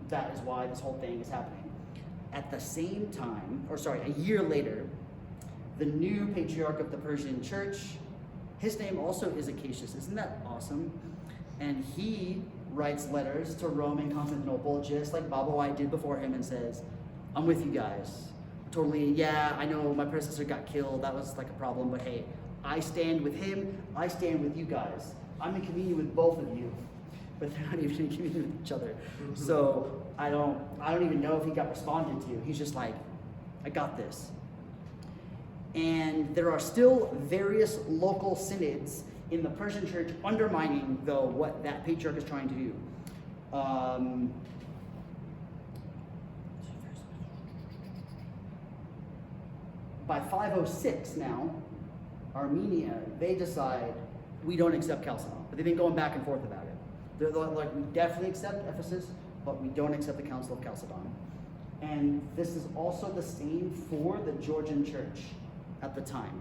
that is why this whole thing is happening. At the same time, a year later, the new patriarch of the Persian church, his name also is Acacius. Isn't that awesome? And he writes letters to Rome and Constantinople, just like Baba Y did before him, and says, I'm with you guys. Totally, yeah, I know my predecessor got killed. That was like a problem, but hey, I stand with him, I stand with you guys. I'm in communion with both of you, but they're not even in communion with each other. Mm-hmm. So I don't even know if he got responded to. He's just like, I got this. And there are still various local synods in the Persian church undermining, though, what that patriarch is trying to do. By 506 now, Armenia, they decide we don't accept Chalcedon. But they've been going back and forth about it. They're like, we definitely accept Ephesus, but we don't accept the Council of Chalcedon. And this is also the same for the Georgian church at the time.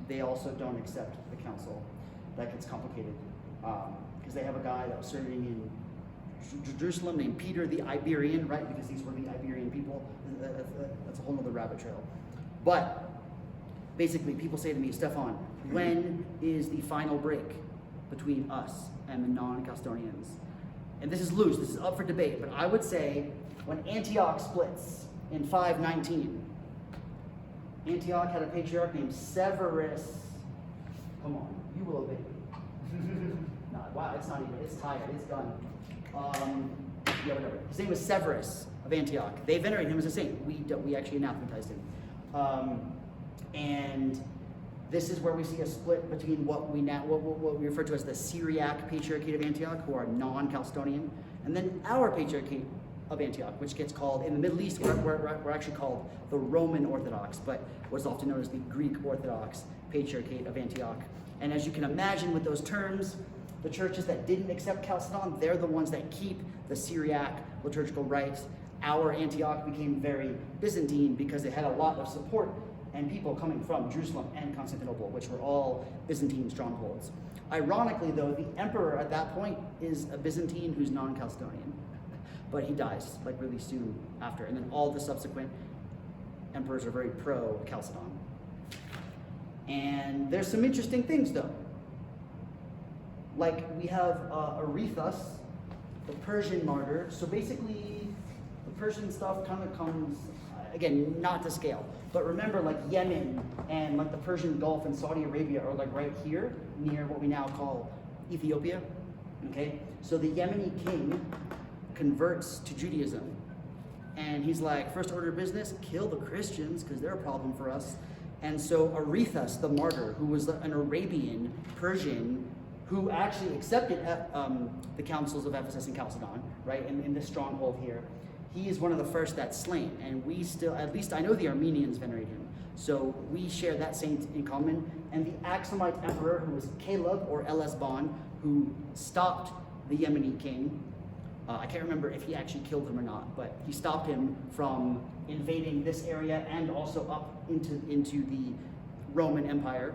They also don't accept the council. That gets complicated because they have a guy that was serving in Jerusalem named Peter the Iberian, right? Because these were the Iberian people. That's a whole other rabbit trail. But basically, people say to me, Stefan, when is the final break between us and the non-Chalcedonians? And this is loose, this is up for debate, but I would say when Antioch splits in 519, Antioch had a patriarch named Severus. Come on, you will obey me. No, wow, it's not even, it's tired, it's done. Yeah, whatever. His name was Severus of Antioch. They venerate him as a saint. We actually anathematized him. And this is where we see a split between what we refer to as the Syriac Patriarchate of Antioch, who are non-Chalcedonian, and then our Patriarchate of Antioch, which gets called, in the Middle East, we're actually called the Roman Orthodox, but what's often known as the Greek Orthodox Patriarchate of Antioch. And as you can imagine with those terms, the churches that didn't accept Chalcedon, they're the ones that keep the Syriac liturgical rites. Our Antioch became very Byzantine because it had a lot of support and people coming from Jerusalem and Constantinople, which were all Byzantine strongholds. Ironically, though, the emperor at that point is a Byzantine who's non-Chalcedonian, but he dies like really soon after. And then all the subsequent emperors are very pro-Chalcedon. And there's some interesting things, though. Like we have Aretas, the Persian martyr. So basically, the Persian stuff kind of comes, again, not to scale. But remember, like Yemen and like the Persian Gulf and Saudi Arabia are like right here, near what we now call Ethiopia. Okay? So the Yemeni king converts to Judaism. And he's like, first order of business, kill the Christians because they're a problem for us. And so Aretas, the martyr, who was an Arabian, Persian, who actually accepted the councils of Ephesus and Chalcedon, right, in this stronghold here, he is one of the first that's slain. And we still, at least I know the Armenians venerate him. So we share that saint in common. And the Axumite emperor, who was Caleb or Elesban, who stopped the Yemeni king, I can't remember if he actually killed him or not, but he stopped him from invading this area and also up into the Roman Empire.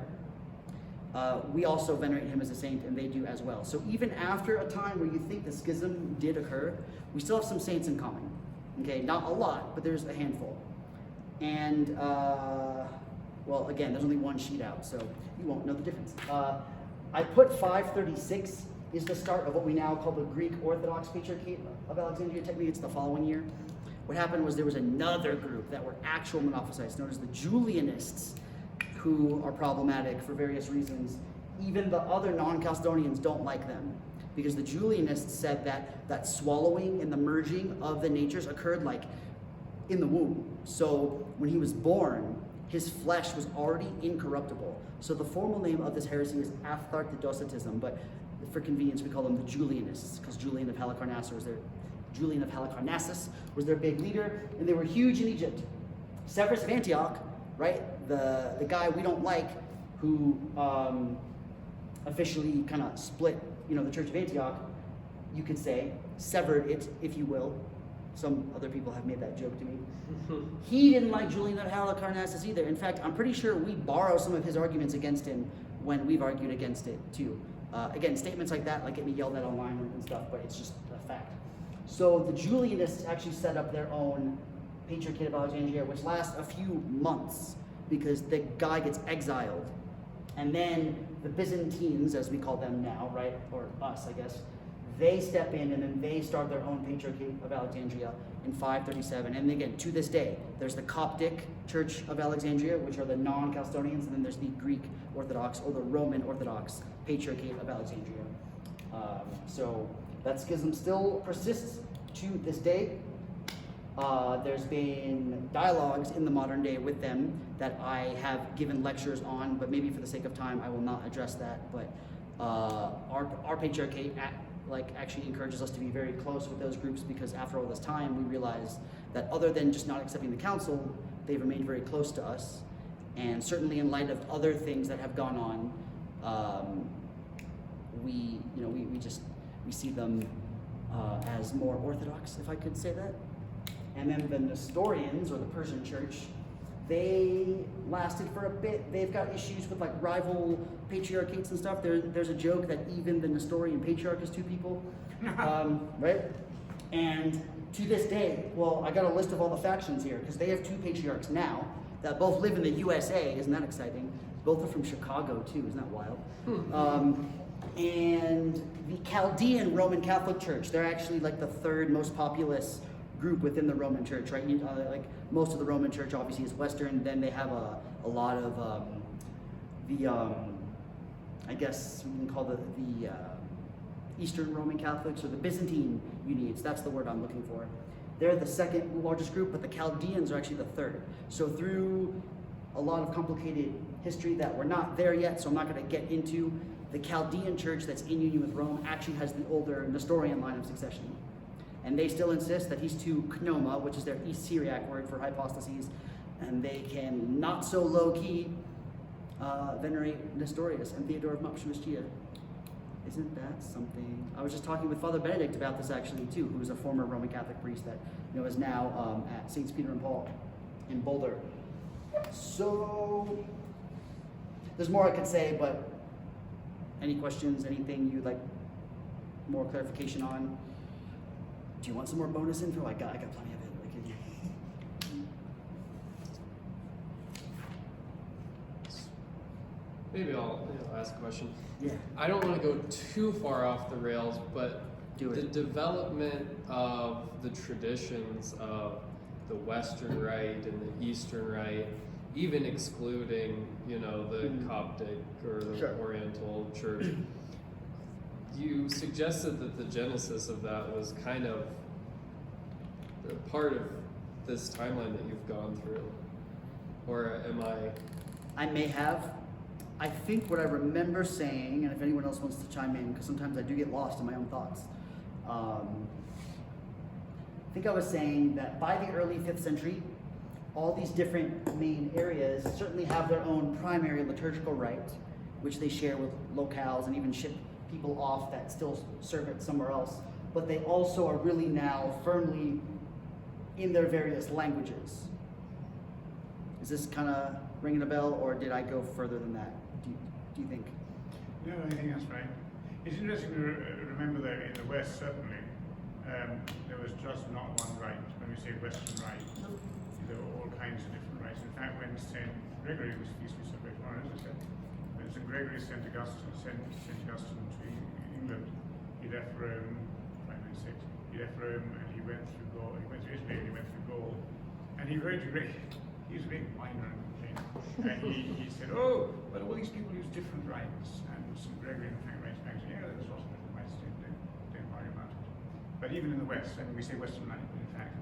We also venerate him as a saint, and they do as well. So even after a time where you think the schism did occur, we still have some saints in common. Okay, not a lot, but there's a handful. And, well, again, there's only one sheet out, so you won't know the difference. I put 536 is the start of what we now call the Greek Orthodox Patriarchate of Alexandria. Technically, it's the following year. What happened was there was another group that were actual monophysites, known as the Julianists, who are problematic for various reasons. Even the other non-Chalcedonians don't like them, because the Julianists said that swallowing and the merging of the natures occurred like in the womb. So when he was born, his flesh was already incorruptible. So the formal name of this heresy is Aphthartidocetism, but for convenience, we call them the Julianists, because Julian of Halicarnassus was their big leader, and they were huge in Egypt. Severus of Antioch, right, the guy we don't like, who officially kind of split, the Church of Antioch, you could say, severed it, if you will. Some other people have made that joke to me. He didn't like Julian of Halicarnassus either. In fact, I'm pretty sure we borrow some of his arguments against him when we've argued against it too. Again, statements like that get me yelled at online and stuff, but it's just a fact. So the Julianists actually set up their own Patriarchate of Alexandria, which lasts a few months because the guy gets exiled. And then the Byzantines, as we call them now, right, or us, I guess, they step in and then they start their own Patriarchate of Alexandria in 537. And again, to this day, there's the Coptic Church of Alexandria, which are the non-Chalcedonians, and then there's the Greek Orthodox or the Roman Orthodox Patriarchate of Alexandria. So that schism still persists to this day. There's been dialogues in the modern day with them that I have given lectures on, but maybe for the sake of time, I will not address that. But our patriarchate actually encourages us to be very close with those groups, because after all this time, we realize that other than just not accepting the council, they've remained very close to us. And certainly in light of other things that have gone on, we see them as more Orthodox, if I could say that. And then the Nestorians, or the Persian church, they lasted for a bit. They've got issues with like rival patriarchates and stuff. There's a joke that even the Nestorian patriarch is two people, right? And to this day, well, I got a list of all the factions here, because they have two patriarchs now that both live in the USA. Isn't that exciting? Both are from Chicago too. Isn't that wild? And the Chaldean Roman Catholic Church, they're actually like the third most populous group within the Roman Church, right? Like most of the Roman Church obviously is Western. Then they have a lot of I guess we can call the Eastern Roman Catholics, or the Byzantine Uniates. That's the word I'm looking for. They're the second largest group, but the Chaldeans are actually the third. So through a lot of complicated history that we're not there yet, so I'm not going to get into, the Chaldean church that's in union with Rome actually has the older Nestorian line of succession. And they still insist that he's to Knoma, which is their East Syriac word for hypostases, and they can not so low-key venerate Nestorius and Theodore of Mopsuestia. Isn't that something? I was just talking with Father Benedict about this actually too, who's a former Roman Catholic priest that is now at Saints Peter and Paul in Boulder. So there's more I could say, but any questions, anything you'd like more clarification on? Do you want some more bonus info? I got plenty of it. Maybe I'll ask a question. Yeah. I don't want to go too far off the rails, but the development of the traditions of the Western Rite and the Eastern Rite, even excluding, the Coptic or the Oriental Church, you suggested that the genesis of that was kind of a part of this timeline that you've gone through. Or am I? I may have. I think what I remember saying, and if anyone else wants to chime in, because sometimes I do get lost in my own thoughts. I think I was saying that by the early 5th century, all these different main areas certainly have their own primary liturgical rite, which they share with locales and even ship people off that still serve it somewhere else. But they also are really now firmly in their various languages. Is this kind of ringing a bell, or did I go further than that? Do you think? No, I think that's right. It's interesting to remember that in the West, certainly, there was just not one rite. When we say Western Rite, there were all kinds of different rites. In fact, when St. Gregory was feast we celebrate tomorrow, as I said, when St. Gregory sent Augustine to England, he left Rome, 596, he left Rome and he went through Gaul, he went to Italy and he went through Gaul, and he wrote a great, he was a big minor and he said, oh, but all these people use different rites, and St. Gregory in the fact writes back saying, there's lots of different rites, don't worry about it. But even in the West, I mean, we say Western Rite, but in fact,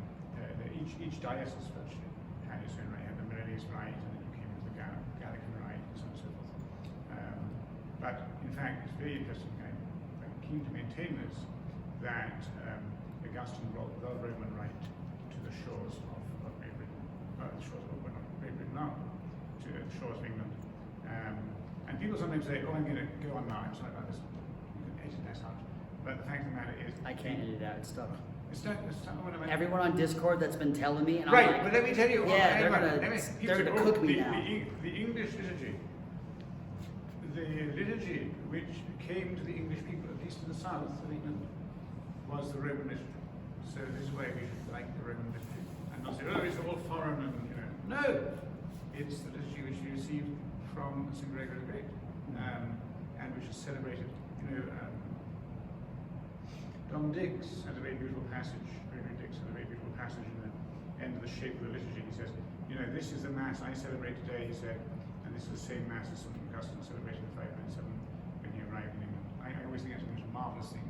each diocese virtually had its own rite. You had the Milanese Rite, and then you came into the Gallican Rite, and so on and so forth. But in fact, it's very interesting, I'm keen to maintain this, that Augustine brought the Roman Rite to the shores of Great Britain, the shores of Great Britain now, to the shores of England. And people sometimes say, oh, I'm going to go on now, I'm sorry about this, you can edit that out. But the fact of the matter is, I can't edit out stuff. It's not what I meant. Everyone on Discord that's been telling me, and right, I'm like, but let me tell you, yeah, they're gonna cook me now. The English liturgy, the liturgy which came to the English people, at least in the south of England, was the Roman liturgy. So this is why we should like the Roman liturgy, and not say, oh, it's all foreign, and no, it's the liturgy which we received from St. Gregory the Great, and which is celebrated, Dom Diggs has a very beautiful passage, Gregory Diggs has a very beautiful passage in the end of the shape of the liturgy. He says, this is the Mass I celebrate today, he said, and this is the same Mass as St. Augustine celebrated in 597 when he arrived in England. I always think that's a marvelous thing.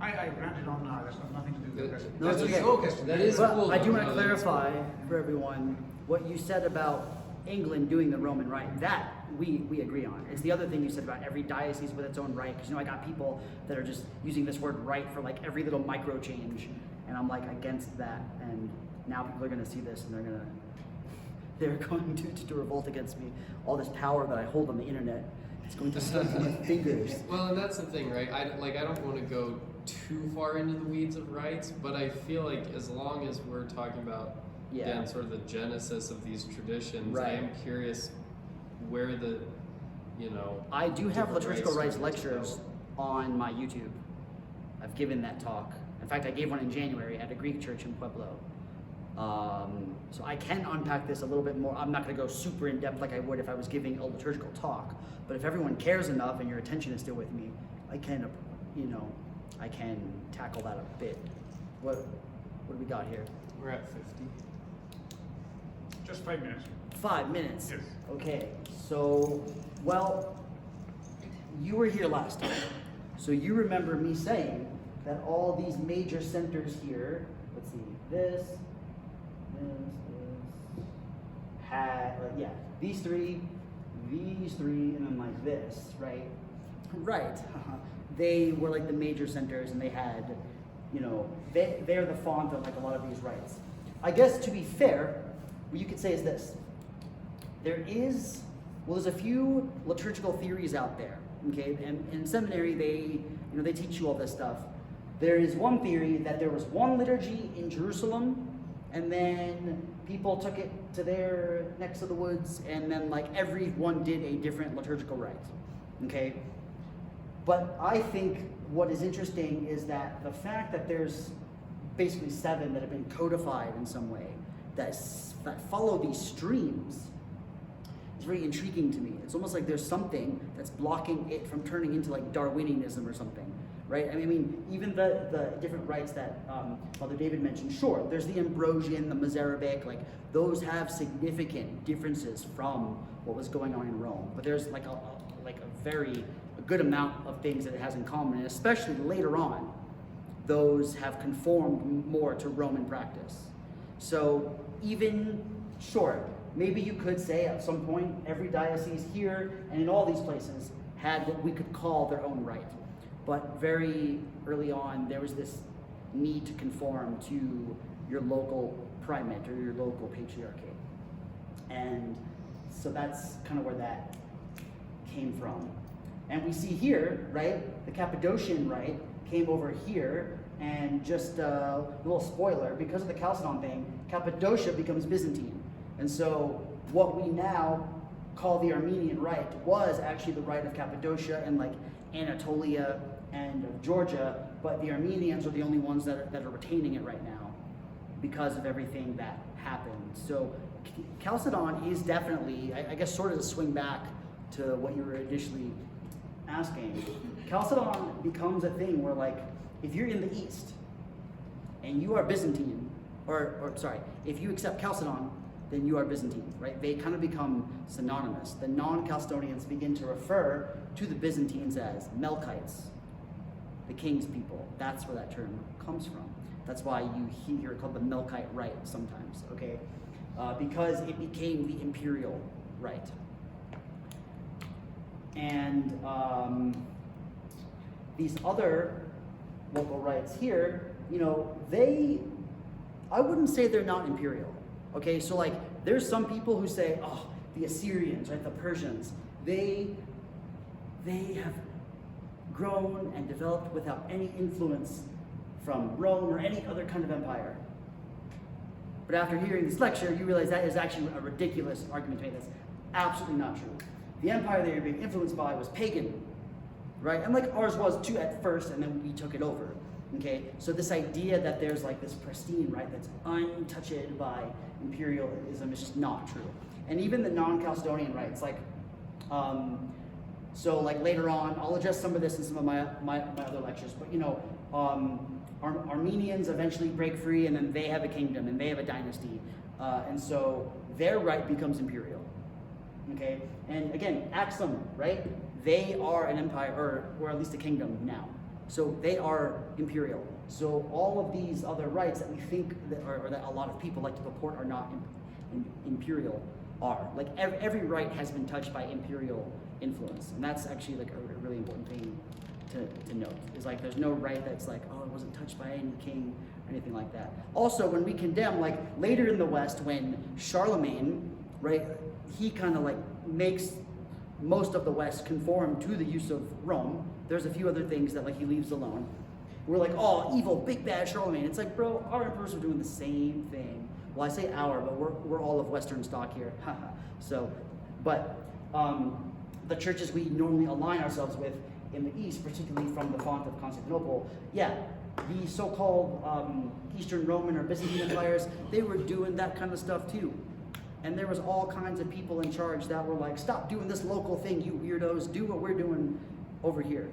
I ranted on now, that's got nothing to do with the question. No, it's That's okay. your question. That is But cool, I do though. want to No, that is clarify for everyone what you said about England doing the Roman Rite. That we agree on. It's the other thing you said about every diocese with its own rite. Because I got people that are just using this word rite for like every little micro change, and I'm like against that. And now people are going to see this and they're going to revolt against me. All this power that I hold on the internet, it's going to slip through my fingers. Well, and that's the thing, right? I don't want to go too far into the weeds of rites, but I feel like as long as we're talking about again sort of the genesis of these traditions, I am curious where the I do have different liturgical rites started to lectures develop. on my YouTube. I've given that talk. In fact, I gave one in January at a Greek church in Pueblo. So I can unpack this a little bit more. I'm not going to go super in depth like I would if I was giving a liturgical talk. But if everyone cares enough and your attention is still with me, I can, I can tackle that a bit. What do we got here? We're at 50. Just 5 minutes. 5 minutes. Yes. Okay. So, well, you were here last time, so you remember me saying that all these major centers here. Let's see. This, these three, and then like this, right? Right. They were like the major centers, and they had, they're the font of like a lot of these rites. I guess to be fair, what you could say is this: there's a few liturgical theories out there, okay? And in seminary, they teach you all this stuff. There is one theory that there was one liturgy in Jerusalem, and then people took it to their necks of the woods, and then like everyone did a different liturgical rite, okay? But I think what is interesting is that the fact that there's basically 7 that have been codified in some way that follow these streams is very intriguing to me. It's almost like there's something that's blocking it from turning into like Darwinianism or something, right? I mean, even the different rites that Father David mentioned, sure, there's the Ambrosian, the Mozarabic, like those have significant differences from what was going on in Rome. But there's like a very good amount of things that it has in common, and especially later on, those have conformed more to Roman practice. So even, sure, maybe you could say at some point every diocese here and in all these places had what we could call their own rite. But very early on, there was this need to conform to your local primate or your local patriarchate. And so that's kind of where that came from. And we see here, right, the Cappadocian rite came over here, and just a little spoiler, because of the Chalcedon thing, Cappadocia becomes Byzantine. And so what we now call the Armenian rite was actually the rite of Cappadocia and like Anatolia and of Georgia, but the Armenians are the only ones that are retaining it right now because of everything that happened. So Chalcedon is definitely, I guess, sort of to swing back to what you were initially asking. Chalcedon becomes a thing where, like, if you're in the East and you are Byzantine, or sorry, if you accept Chalcedon, then you are Byzantine, right? They kind of become synonymous. The non-Chalcedonians begin to refer to the Byzantines as Melkites, the king's people. That's where that term comes from. That's why you hear it called the Melkite rite sometimes, okay? Because it became the imperial rite. And these other local rites here, I wouldn't say they're not imperial. Okay, so like there's some people who say, oh, the Assyrians, right, the Persians, they have grown and developed without any influence from Rome or any other kind of empire. But after hearing this lecture, you realize that is actually a ridiculous argument to make. That's absolutely not true. The empire that you're being influenced by was pagan, right? And like ours was too at first, and then we took it over. Okay, so this idea that there's like this pristine, right, that's untouched by imperialism is just not true. And even the non-Chalcedonian rites, like, so like later on, I'll address some of this in some of my other lectures, but Armenians eventually break free, and then they have a kingdom, and they have a dynasty, and so their rite becomes imperial. Okay, and again, Axum, right? They are an empire, or at least a kingdom now. So they are imperial. So all of these other rites that we think that or that a lot of people like to purport are not imperial are. Like every rite has been touched by imperial influence, and that's actually like a really important thing to note. Is like there's no rite that's like, oh, it wasn't touched by any king or anything like that. Also, when we condemn, like later in the West, when Charlemagne, right, he kind of like makes most of the West conform to the use of Rome. There's a few other things that like he leaves alone. We're like, oh, evil, big bad Charlemagne. It's like, bro, our emperors are doing the same thing. Well, I say our, but we're all of Western stock here. So, but the churches we normally align ourselves with in the East, particularly from the font of Constantinople, yeah, the so-called Eastern Roman or Byzantine empires, they were doing that kind of stuff too. And there was all kinds of people in charge that were like, stop doing this local thing, you weirdos, do what we're doing over here.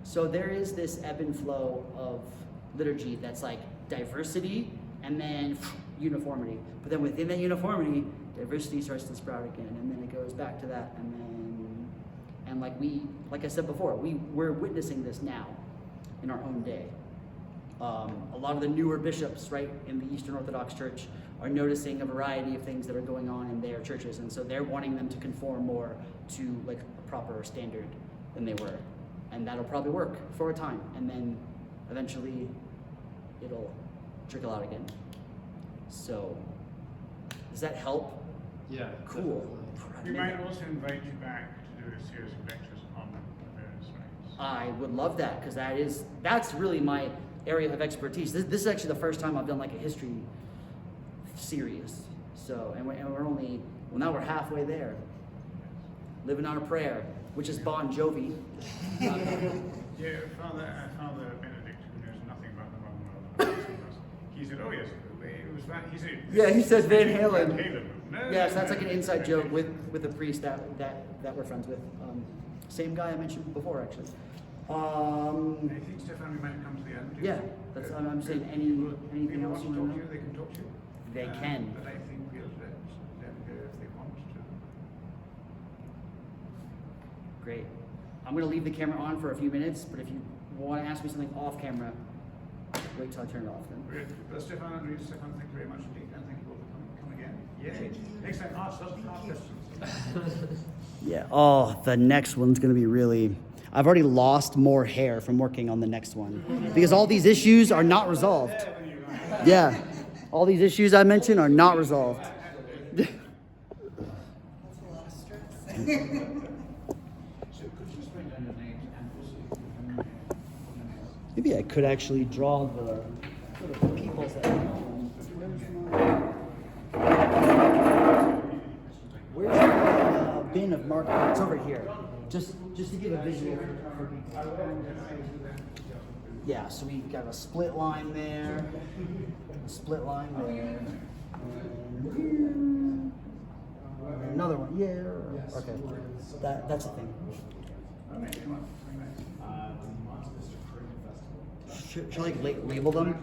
So there is this ebb and flow of liturgy that's like diversity and then uniformity. But then within that uniformity, diversity starts to sprout again, and then it goes back to that, and like I said before, we're witnessing this now in our own day. A lot of the newer bishops, right, in the Eastern Orthodox Church are noticing a variety of things that are going on in their churches, and so they're wanting them to conform more to like a proper standard than they were. And that'll probably work for a time, and then eventually it'll trickle out again. So, does that help? Yeah. Cool. We might also invite you back to do a series of lectures on the various rites. I would love that, because that's really my area of expertise. This is actually the first time I've done like a history series. So, and we're only, well, now we're halfway there. Living on a prayer, which is Bon Jovi. Yeah, Father Benedict, who knows nothing about the modern world, he said, oh yes, it was that, he said... Yeah, he said Van Van Halen. Halen. No, Yes, no, that's no, like an no, inside no, joke no. with a priest that we're friends with. Same guy I mentioned before, actually. I think, Stefan, we might have come to the end. Yeah, that's I'm saying. Anything People else want you to want talk to to know? you, they can talk to you. They can. But I think we'll let them go if they want to. Great. I'm gonna leave the camera on for a few minutes, but if you want to ask me something off camera, wait till I turn it off then. Great. Well, Stefan and Rita, Stefan, thank you very much indeed, and thank you all for coming again. Yay. Next time, ask questions. Yeah. Oh, the next one's gonna be really. I've already lost more hair from working on the next one because all these issues are not resolved. Yeah. All these issues I mentioned are not resolved. That's a lot of stress. Maybe I could actually draw the sort of peoples that where's the bin of marker? It's over here. Just to give a visual for people. Yeah, so we got a split line there, a split line there, and another one. Yeah. Okay. That's the thing. Should I like label them?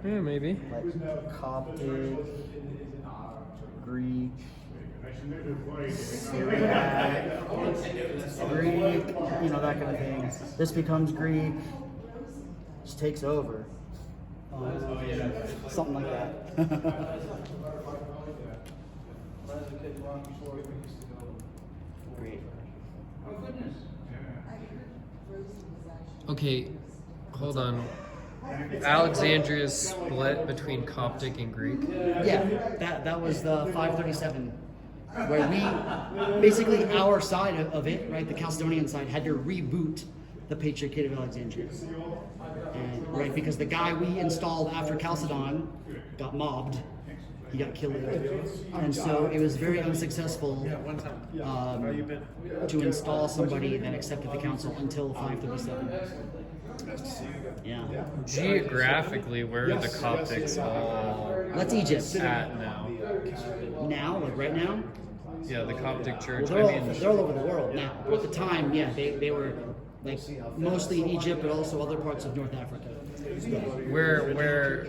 Yeah, maybe. Like Coptic, Greek, Syriac, Greek, you know, that kind of thing. This becomes Greek, just takes over. Something like that. Great. Oh, goodness. Okay, hold on. Alexandria is split between Coptic and Greek. Yeah, that was the 537, where we basically our side of it, right, the Chalcedonian side, had to reboot the Patriarchate of Alexandria, and right because the guy we installed after Chalcedon got mobbed, he got killed, and so it was very unsuccessful to install somebody that accepted the council until 537. Yeah. Geographically, where are the Coptics all That's Egypt. at now? Now, like right now, Yeah, the Coptic Church. well, I mean, they're all over the world now. But at the time, yeah, they were like mostly in Egypt, but also other parts of North Africa. where,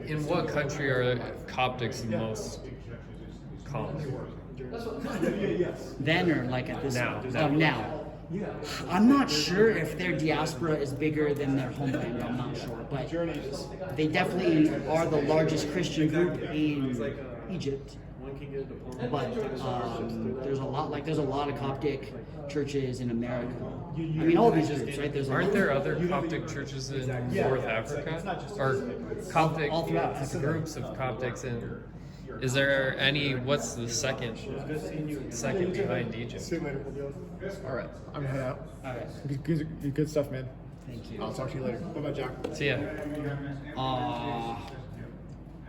in what country are Coptics most common? Then or like at this Now. now. I'm not sure if their diaspora is bigger than their homeland. I'm not sure, but they definitely are the largest Christian group in Egypt. But there's a lot of Coptic churches in America. I mean, all these groups, right? Aren't there other Coptic churches in North Africa? Or Coptic all throughout Africa. groups of Coptics in? Is there any? What's the second behind Egypt? See you later. All right, I'm gonna head out. All right. Good stuff, man. Thank you. I'll talk to you later. What about Jack? See ya.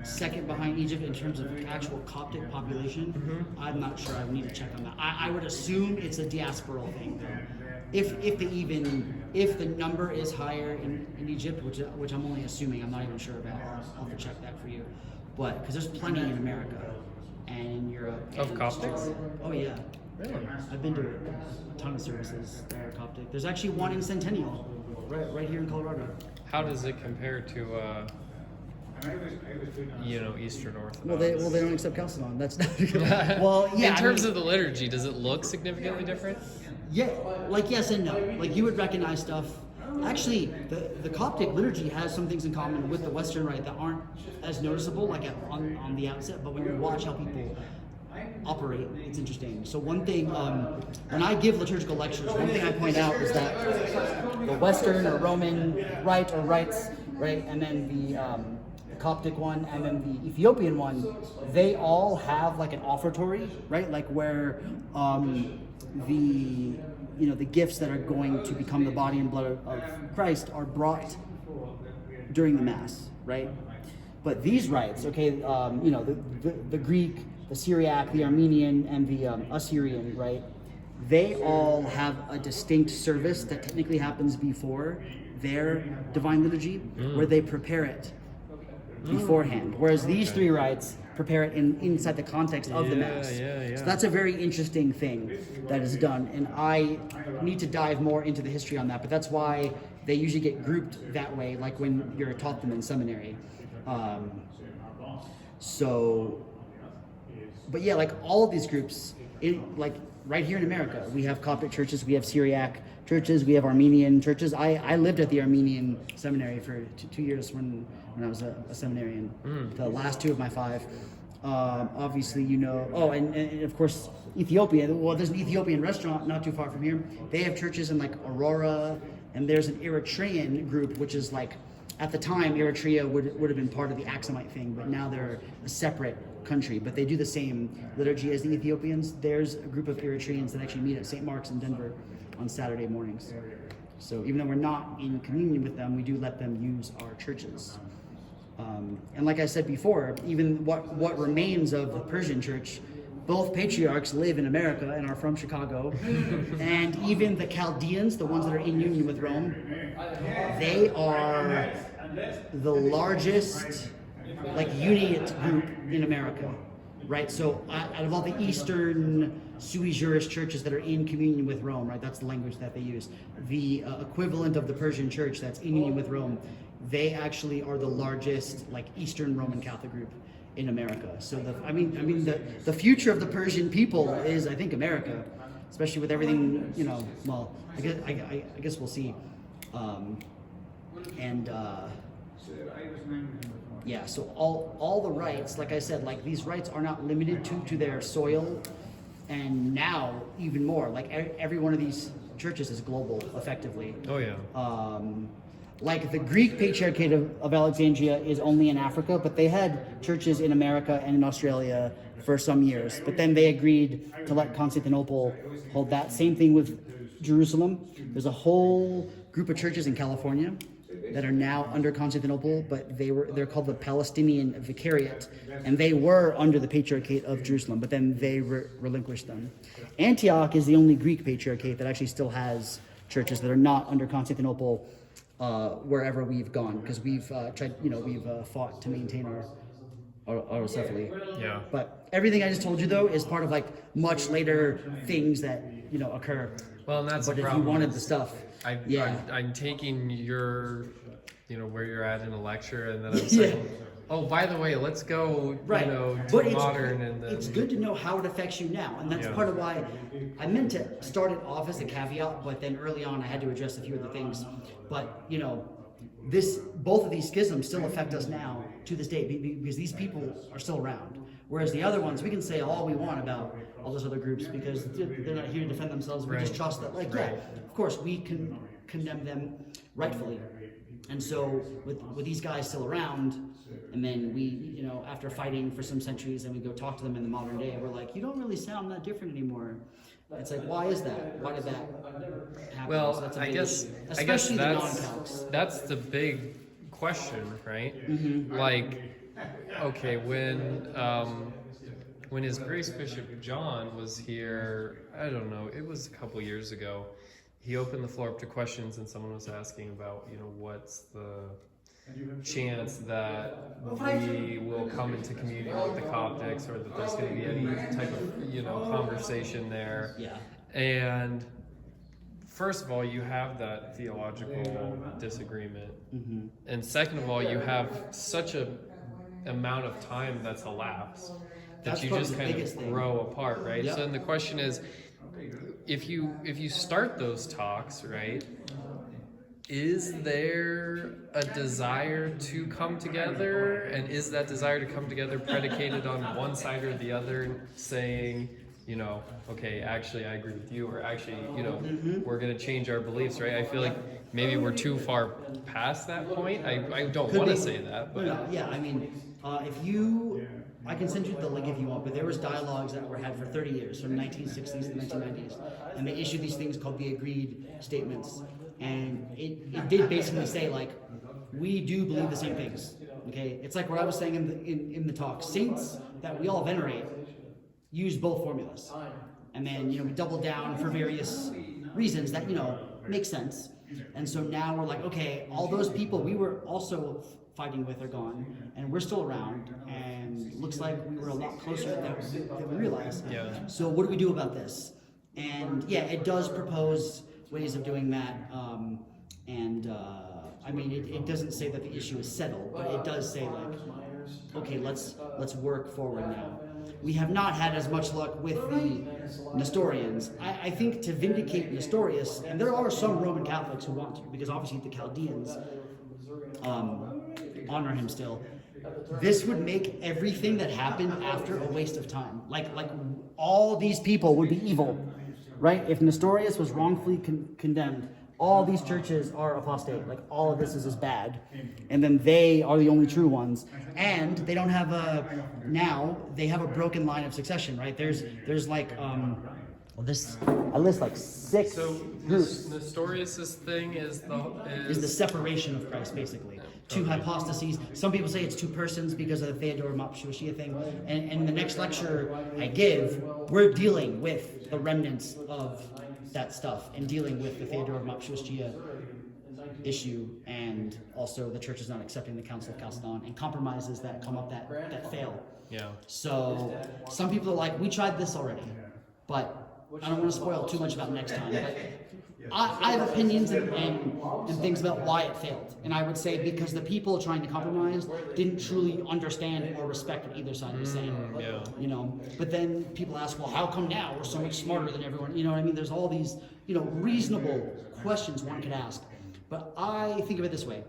Second behind Egypt in terms of actual Coptic population. I'm not sure. I would need to check on that. I would assume it's a diasporal thing, though. If the number is higher in Egypt, which I'm only assuming, I'm not even sure about. I'll have to check that for you. But because there's plenty in America and in Europe. Of Coptics? Oh yeah. Really? I've been to a ton of services that are Coptic. There's actually one in Centennial, right here in Colorado. How does it compare to Eastern Orthodox? Well, they don't accept Chalcedon. That's not well, yeah. In terms of the liturgy, does it look significantly different? Yeah, like yes and no. Like you would recognize stuff. Actually, the Coptic liturgy has some things in common with the Western Rite that aren't as noticeable, like on the outset. But when you watch how people operate, it's interesting. So one thing, when I give liturgical lectures, one thing I point out is that the Western or Roman Rite or rites, right, and then the Coptic one, and then the Ethiopian one, they all have like an offertory, right, like where the gifts that are going to become the body and blood of Christ are brought during the Mass, right? But these rites, okay, the Greek, the Syriac, the Armenian, and the Assyrian, right? They all have a distinct service that technically happens before their divine liturgy, where they prepare it beforehand. Whereas these three rites prepare it inside the context of the Mass. So that's a very interesting thing that is done. And I need to dive more into the history on that, but that's why they usually get grouped that way, like when you're taught them in seminary. But yeah, like all of these groups, like right here in America, we have Coptic churches, we have Syriac churches, we have Armenian churches. I lived at the Armenian seminary for 2 years when I was a seminarian, the last 2 of my 5. Obviously, and of course, Ethiopia. Well, there's an Ethiopian restaurant not too far from here. They have churches in like Aurora, and there's an Eritrean group, which is like, at the time, Eritrea would have been part of the Axumite thing, but now they're a separate country. But they do the same liturgy as the Ethiopians. There's a group of Eritreans that actually meet at St. Mark's in Denver on Saturday mornings. So even though we're not in communion with them, we do let them use our churches. And like I said before, even what remains of the Persian church, both patriarchs live in America and are from Chicago. And even the Chaldeans, the ones that are in union with Rome, they are the largest Uniate group in America, right? So out of all the Eastern sui juris churches that are in communion with Rome, right? That's the language that they use. The equivalent of the Persian church that's in union with Rome, they actually are the largest Eastern Roman Catholic group in America. So the future of the Persian people is, I think, America, especially with everything, well, I guess we'll see. Yeah, so all the rites, like I said, these rites are not limited to their soil, and now even more, every one of these churches is global, effectively. Oh yeah. The Greek Patriarchate of Alexandria is only in Africa, but they had churches in America and in Australia for some years. But then they agreed to let Constantinople hold that. Same thing with Jerusalem. There's a whole group of churches in California that are now under Constantinople, but they're called the Palestinian Vicariate, and they were under the Patriarchate of Jerusalem, but then they relinquished them. Antioch is the only Greek Patriarchate that actually still has churches that are not under Constantinople. Wherever we've gone, because we've tried, we've fought to maintain our autocephaly. Yeah. But everything I just told you, though, is part of much later things that occur. Well, and that's but the if problem. you wanted the stuff, I'm taking your, where you're at in a lecture, and then I'm saying, oh, by the way, let's go, Right. to But it's, modern and then. it's good to know how it affects you now. And that's Yeah. part of why I meant to start it off as a caveat, but then early on I had to address a few other things. But, both of these schisms still affect us now to this day because these people are still around. Whereas the other ones, we can say all we want about all those other groups because they're not here to defend themselves. We just Right. trust that, Right. of course, we can condemn them rightfully. And so with these guys still around, and then we, after fighting for some centuries and we go talk to them in the modern day, we're like, you don't really sound that different anymore. It's like, why is that? Why did that happen? Well, So that's a I big guess issue. I guess Especially the non-Calcs. that's the big question, right? Mm-hmm. Like, okay, when His Grace Bishop John was here, I don't know, it was a couple years ago. He opened the floor up to questions, and someone was asking about, what's the chance that we will come into communion with the Coptics, or that there's going to be any type of, conversation there. Yeah. And first of all, you have that theological disagreement. Mm-hmm. And second of all, you have such a amount of time that's elapsed that That's you probably just the kind biggest of thing. grow apart, right? Yep. So then the question is, if you start those talks, right, is there a desire to come together? And is that desire to come together predicated on one side or the other saying, okay, actually I agree with you, or actually, we're going to change our beliefs, right? I feel like maybe we're too far past that point. I don't want to say that, but Yeah, I mean, I can send you the link if you want, but there was dialogues that were had for 30 years, from 1960s to 1990s, and they issued these things called the agreed statements, and it did basically say, like, we do believe the same things, okay? It's like what I was saying in the talk. Saints that we all venerate use both formulas, and then, we double down for various reasons that, make sense, and so now we're like, okay, all those people we were also fighting with are gone, and we're still around, and looks like we were a lot closer than we realized. Yeah. So what do we do about this? And yeah, it does propose ways of doing that, I mean, it doesn't say that the issue is settled, but it does say, like, okay, let's work forward now. We have not had as much luck with the Nestorians. I think to vindicate Nestorius, and there are some Roman Catholics who want to, because obviously the Chaldeans honor him still. This would make everything that happened after a waste of time. Like all these people would be evil, right? If Nestorius was wrongfully condemned, all these churches are apostate. Like, all of this is bad, and then they are the only true ones. And they don't have now they have a broken line of succession, right? There's like I list like 6 so groups. Nestorius' thing is Is the separation of Christ, basically. 2 hypostases. Some people say it's 2 persons because of the Theodore Mopsuestia thing. And in the next lecture I give, we're dealing with the remnants of that stuff and dealing with the Theodore Mopsuestia issue, and also the church is not accepting the Council of Chalcedon and compromises that come up that fail. Yeah. So some people are like, we tried this already, but I don't want to spoil too much about next time. But I have opinions and things about why it failed. And I would say because the people trying to compromise didn't truly understand or respect what either side was saying. Yeah. But then people ask, well, how come now we're so much smarter than everyone? You know what I mean? There's all these, reasonable questions one could ask. But I think of it this way.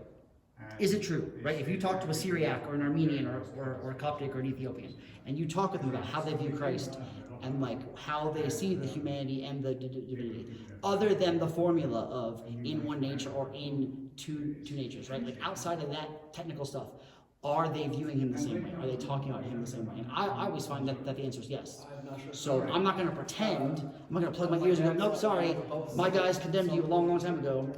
Is it true, right? If you talk to a Syriac or an Armenian or a Coptic or an Ethiopian, and you talk with them about how they view Christ and like how they see the humanity and the divinity, other than the formula of in one nature or in two natures, right? Like outside of that technical stuff, are they viewing him the same way? Are they talking about him the same way? And I always find that the answer is yes. So I'm not going to pretend, I'm not going to plug my ears and go, nope, sorry, my guys condemned you a long, long time ago.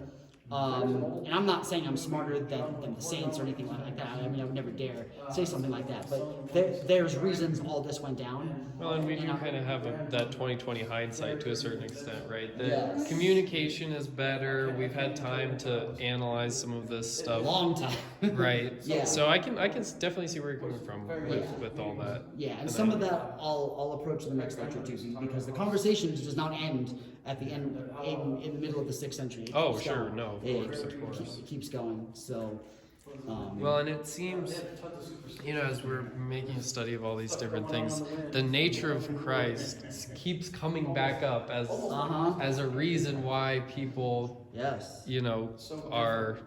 And I'm not saying I'm smarter than the saints or anything like that. I mean, I would never dare say something like that. But there's reasons all this went down. Well, and we do kind of have that 2020 hindsight to a certain extent, right? The Yes. communication is better. We've had time to analyze some of this stuff. Long time. Right. Yeah. So I can definitely see where you're coming from with all that. Yeah, and some of that I'll approach in the next lecture too, because the conversation does not end at the end in the middle of the 6th century. It Oh, keeps sure, going. no, of It course. keeps going. So Well, and it seems, as we're making a study of all these different things, the nature of Christ keeps coming back up as a reason why people, Yes. are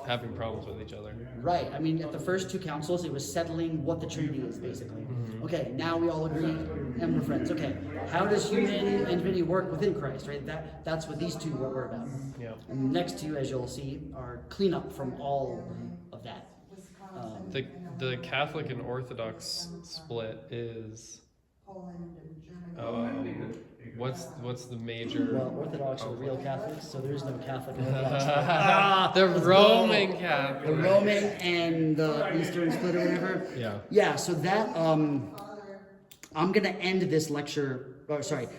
having problems with each other. Right. I mean, at the first two councils, it was settling what the Trinity is, basically. Okay, now we all agree and we're friends. Okay, how does humanity and divinity work within Christ, right? That's what these two were about. Yeah. And the next two, as you'll see, are cleanup from all of that. The Catholic and Orthodox split is. Poland and Germany. What's the major? Well, Orthodox are real Catholics, so there is no Catholic and Orthodox. The Roman Catholic. The Roman and the Eastern split or whatever. Yeah. Yeah, so that, I'm going to end this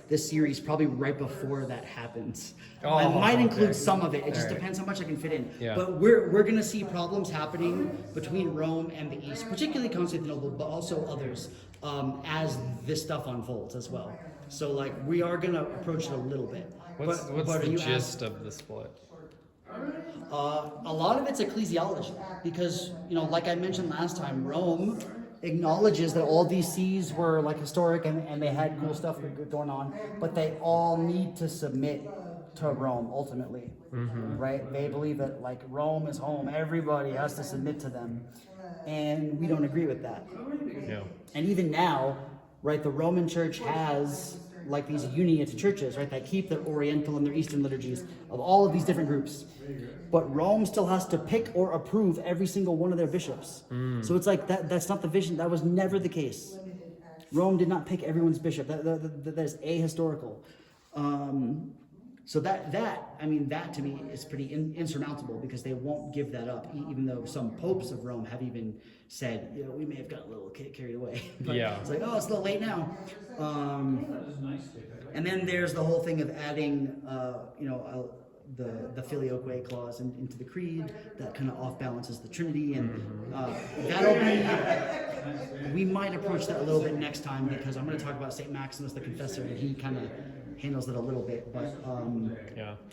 this series probably right before that happens. I might include some of it. It just depends how much I can fit in. Yeah. But we're going to see problems happening between Rome and the East, particularly Constantinople, but also others, as this stuff unfolds as well. So we are going to approach it a little bit. What's the gist of the split? A lot of it's ecclesiology because, like I mentioned last time, Rome acknowledges that all these sees were historic and they had cool stuff going on, but they all need to submit to Rome ultimately, right? They believe that Rome is home, everybody has to submit to them, and we don't agree with that. Yeah. And even now, right, the Roman Church has these uniate churches, right, that keep their Oriental and their Eastern liturgies of all of these different groups. But Rome still has to pick or approve every single one of their bishops. So it's that's not the vision. That was never the case. Rome did not pick everyone's bishop. That is ahistorical. So that to me is pretty insurmountable because they won't give that up, even though some popes of Rome have even said, we may have got a little carried away. But Yeah. it's it's a little late now. And then there's the whole thing of adding, the filioque clause into the creed that kind of off balances the Trinity, and we might approach that a little bit next time because I'm going to talk about Saint Maximus the Confessor, and he kind of handles it a little bit, but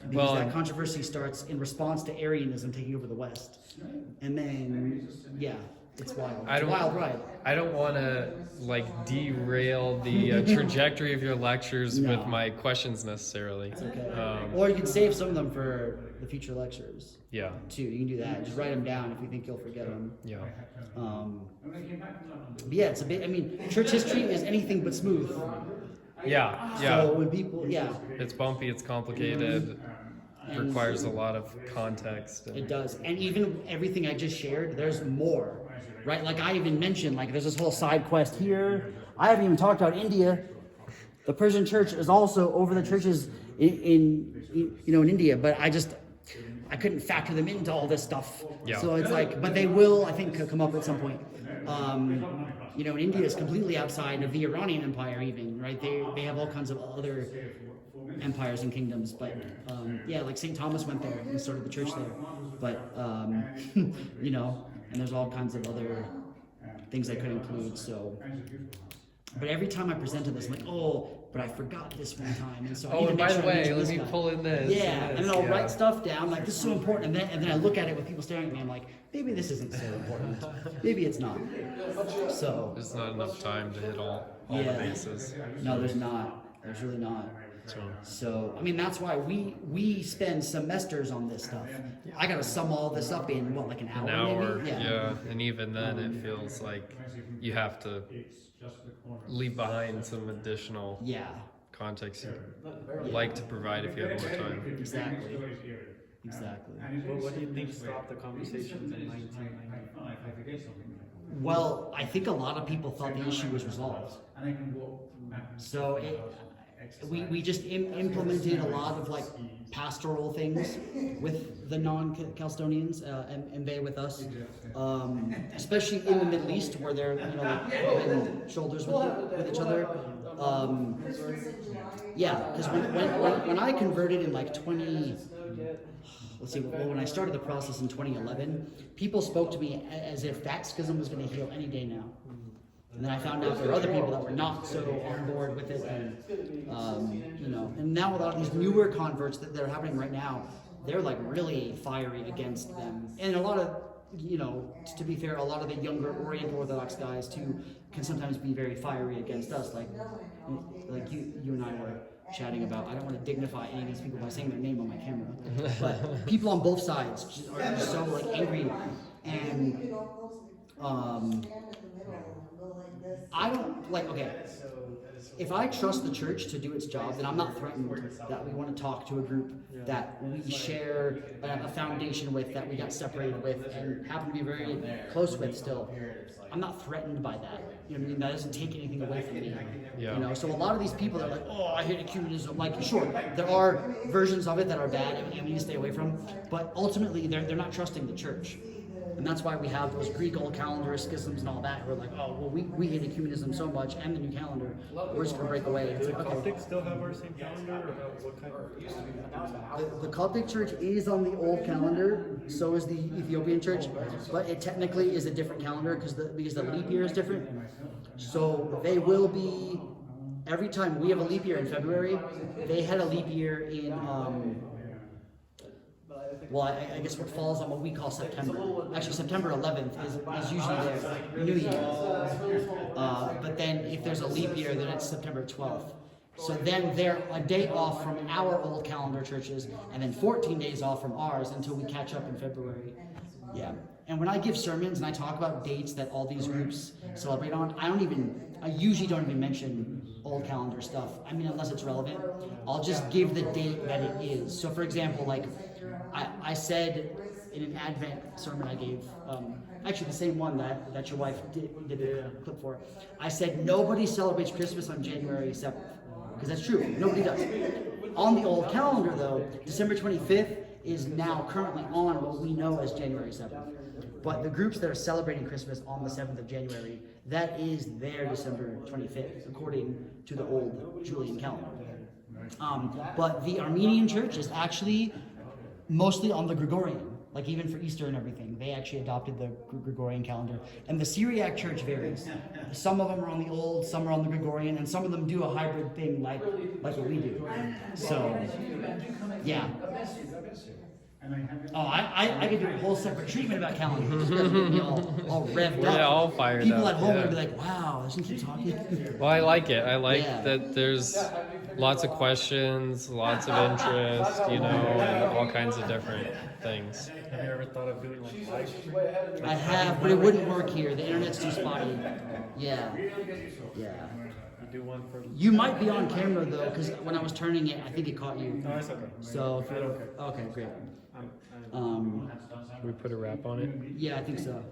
because that controversy starts in response to Arianism taking over the West, and then it's wild. It's a wild ride. I don't want to derail the trajectory of your lectures with my questions necessarily. It's okay. Or you can save some of them for the future lectures. Yeah. Too. You can do that. Just write them down if you think you'll forget them. Yeah. But it's a bit. Church history is anything but smooth. Yeah. So when people, it's bumpy. It's complicated. Requires a lot of context. It does. And even everything I just shared, there's more. Right? I even mentioned, there's this whole side quest here. I haven't even talked about India. The Persian church is also over the churches in India, but I couldn't factor them into all this stuff. Yeah. So it's but they will, I think, come up at some point. India is completely outside of the Iranian Empire even, right? They have all kinds of other empires and kingdoms, but St. Thomas went there and started the church there. But, and there's all kinds of other things I could include, so. But every time I present to this, I'm but I forgot this one time, and so I need to and make by sure the I way, mention let this me guy. pull in this. And then I'll write stuff down, this is so important, and then I look at it with people staring at me, I'm maybe this isn't so important. Maybe it's not. So. There's not enough time to hit all the bases. No, there's not. There's really not. So that's why we spend semesters on this stuff. I gotta sum all this up in an hour? An hour, maybe? yeah. And even then, it feels like you have to leave behind some additional context you'd like to provide if you have more time. Exactly. Well, what do you think stopped the conversations in 1995? Well, I think a lot of people thought the issue was resolved. So we just implemented a lot of pastoral things with the non-Chalcedonians and they with us, especially in the Middle East where they're rubbing shoulders with each other. Because when I converted in when I started the process in 2011, people spoke to me as if that schism was going to heal any day now. And then I found out there were other people that were not so on board with it, and and now with all these newer converts that are happening right now, they're like really fiery against them. And a lot of, you know, to be fair, a lot of the younger Oriental Orthodox guys too can sometimes be very fiery against us. Like you and I were chatting about. I don't want to dignify any of these people by saying their name on my camera, but people on both sides are just so like angry, and I don't like. Okay, if I trust the church to do its job, then I'm not threatened that we want to talk to a group that we share a foundation with, that we got separated with, and happen to be very close with still. I'm not threatened by that. You know what I mean? That doesn't take anything away from me. Yeah. You know, so a lot of these people are like, oh, I hate ecumenism. Like, sure, there are versions of it that are bad and we need to stay away from, but ultimately they're not trusting the church. And that's why we have those Greek old calendar schisms and all that. We're like, oh, well, we hate ecumenism so much and the new calendar, we're just going to break away. Do the Coptics still have our same calendar, or what kind of? The Coptic church is on the old calendar, so is the Ethiopian church, but it technically is a different calendar because the leap year is different. So they will be, every time we have a leap year in February, they had a leap year in, well, I guess what falls on what we call September. Actually, September 11th is usually their New Year. But then if there's a leap year, then it's September 12th. So then they're a day off from our old calendar churches, and then 14 days off from ours until we catch up in February. Yeah. And when I give sermons and I talk about dates that all these groups celebrate on, I usually don't even mention old calendar stuff. I mean, unless it's relevant, I'll just give the date that it is. So for example, like I said in an Advent sermon I gave, actually the same one that your wife did the clip for, I said nobody celebrates Christmas on January 7th. Because that's true, nobody does. On the old calendar though, December 25th is now currently on what we know as January 7th. But the groups that are celebrating Christmas on the 7th of January, that is their December 25th, according to the old Julian calendar. But the Armenian church is actually mostly on the Gregorian. Like even for Easter and everything, they actually adopted the Gregorian calendar. And the Syriac church varies. Some of them are on the old, some are on the Gregorian, and some of them do a hybrid thing like what we do. So, yeah. Oh, I could do a whole separate treatment about calendars. You guys would be all revved up. Yeah, all fired People up. at home Yeah. would be like, wow, doesn't keep talking. Well, I like it. I like Yeah. that there's lots of questions, lots of interest, you know, and all kinds of different things. Have you ever thought of doing like live streaming? I have, but it wouldn't work here. The internet's too spotty. Yeah. Yeah. You do one for. You might be on camera though, because when I was turning it, I think it caught you. No, it's okay. So, if I don't care. okay, great. I'm We put a wrap on it. Yeah, I think so.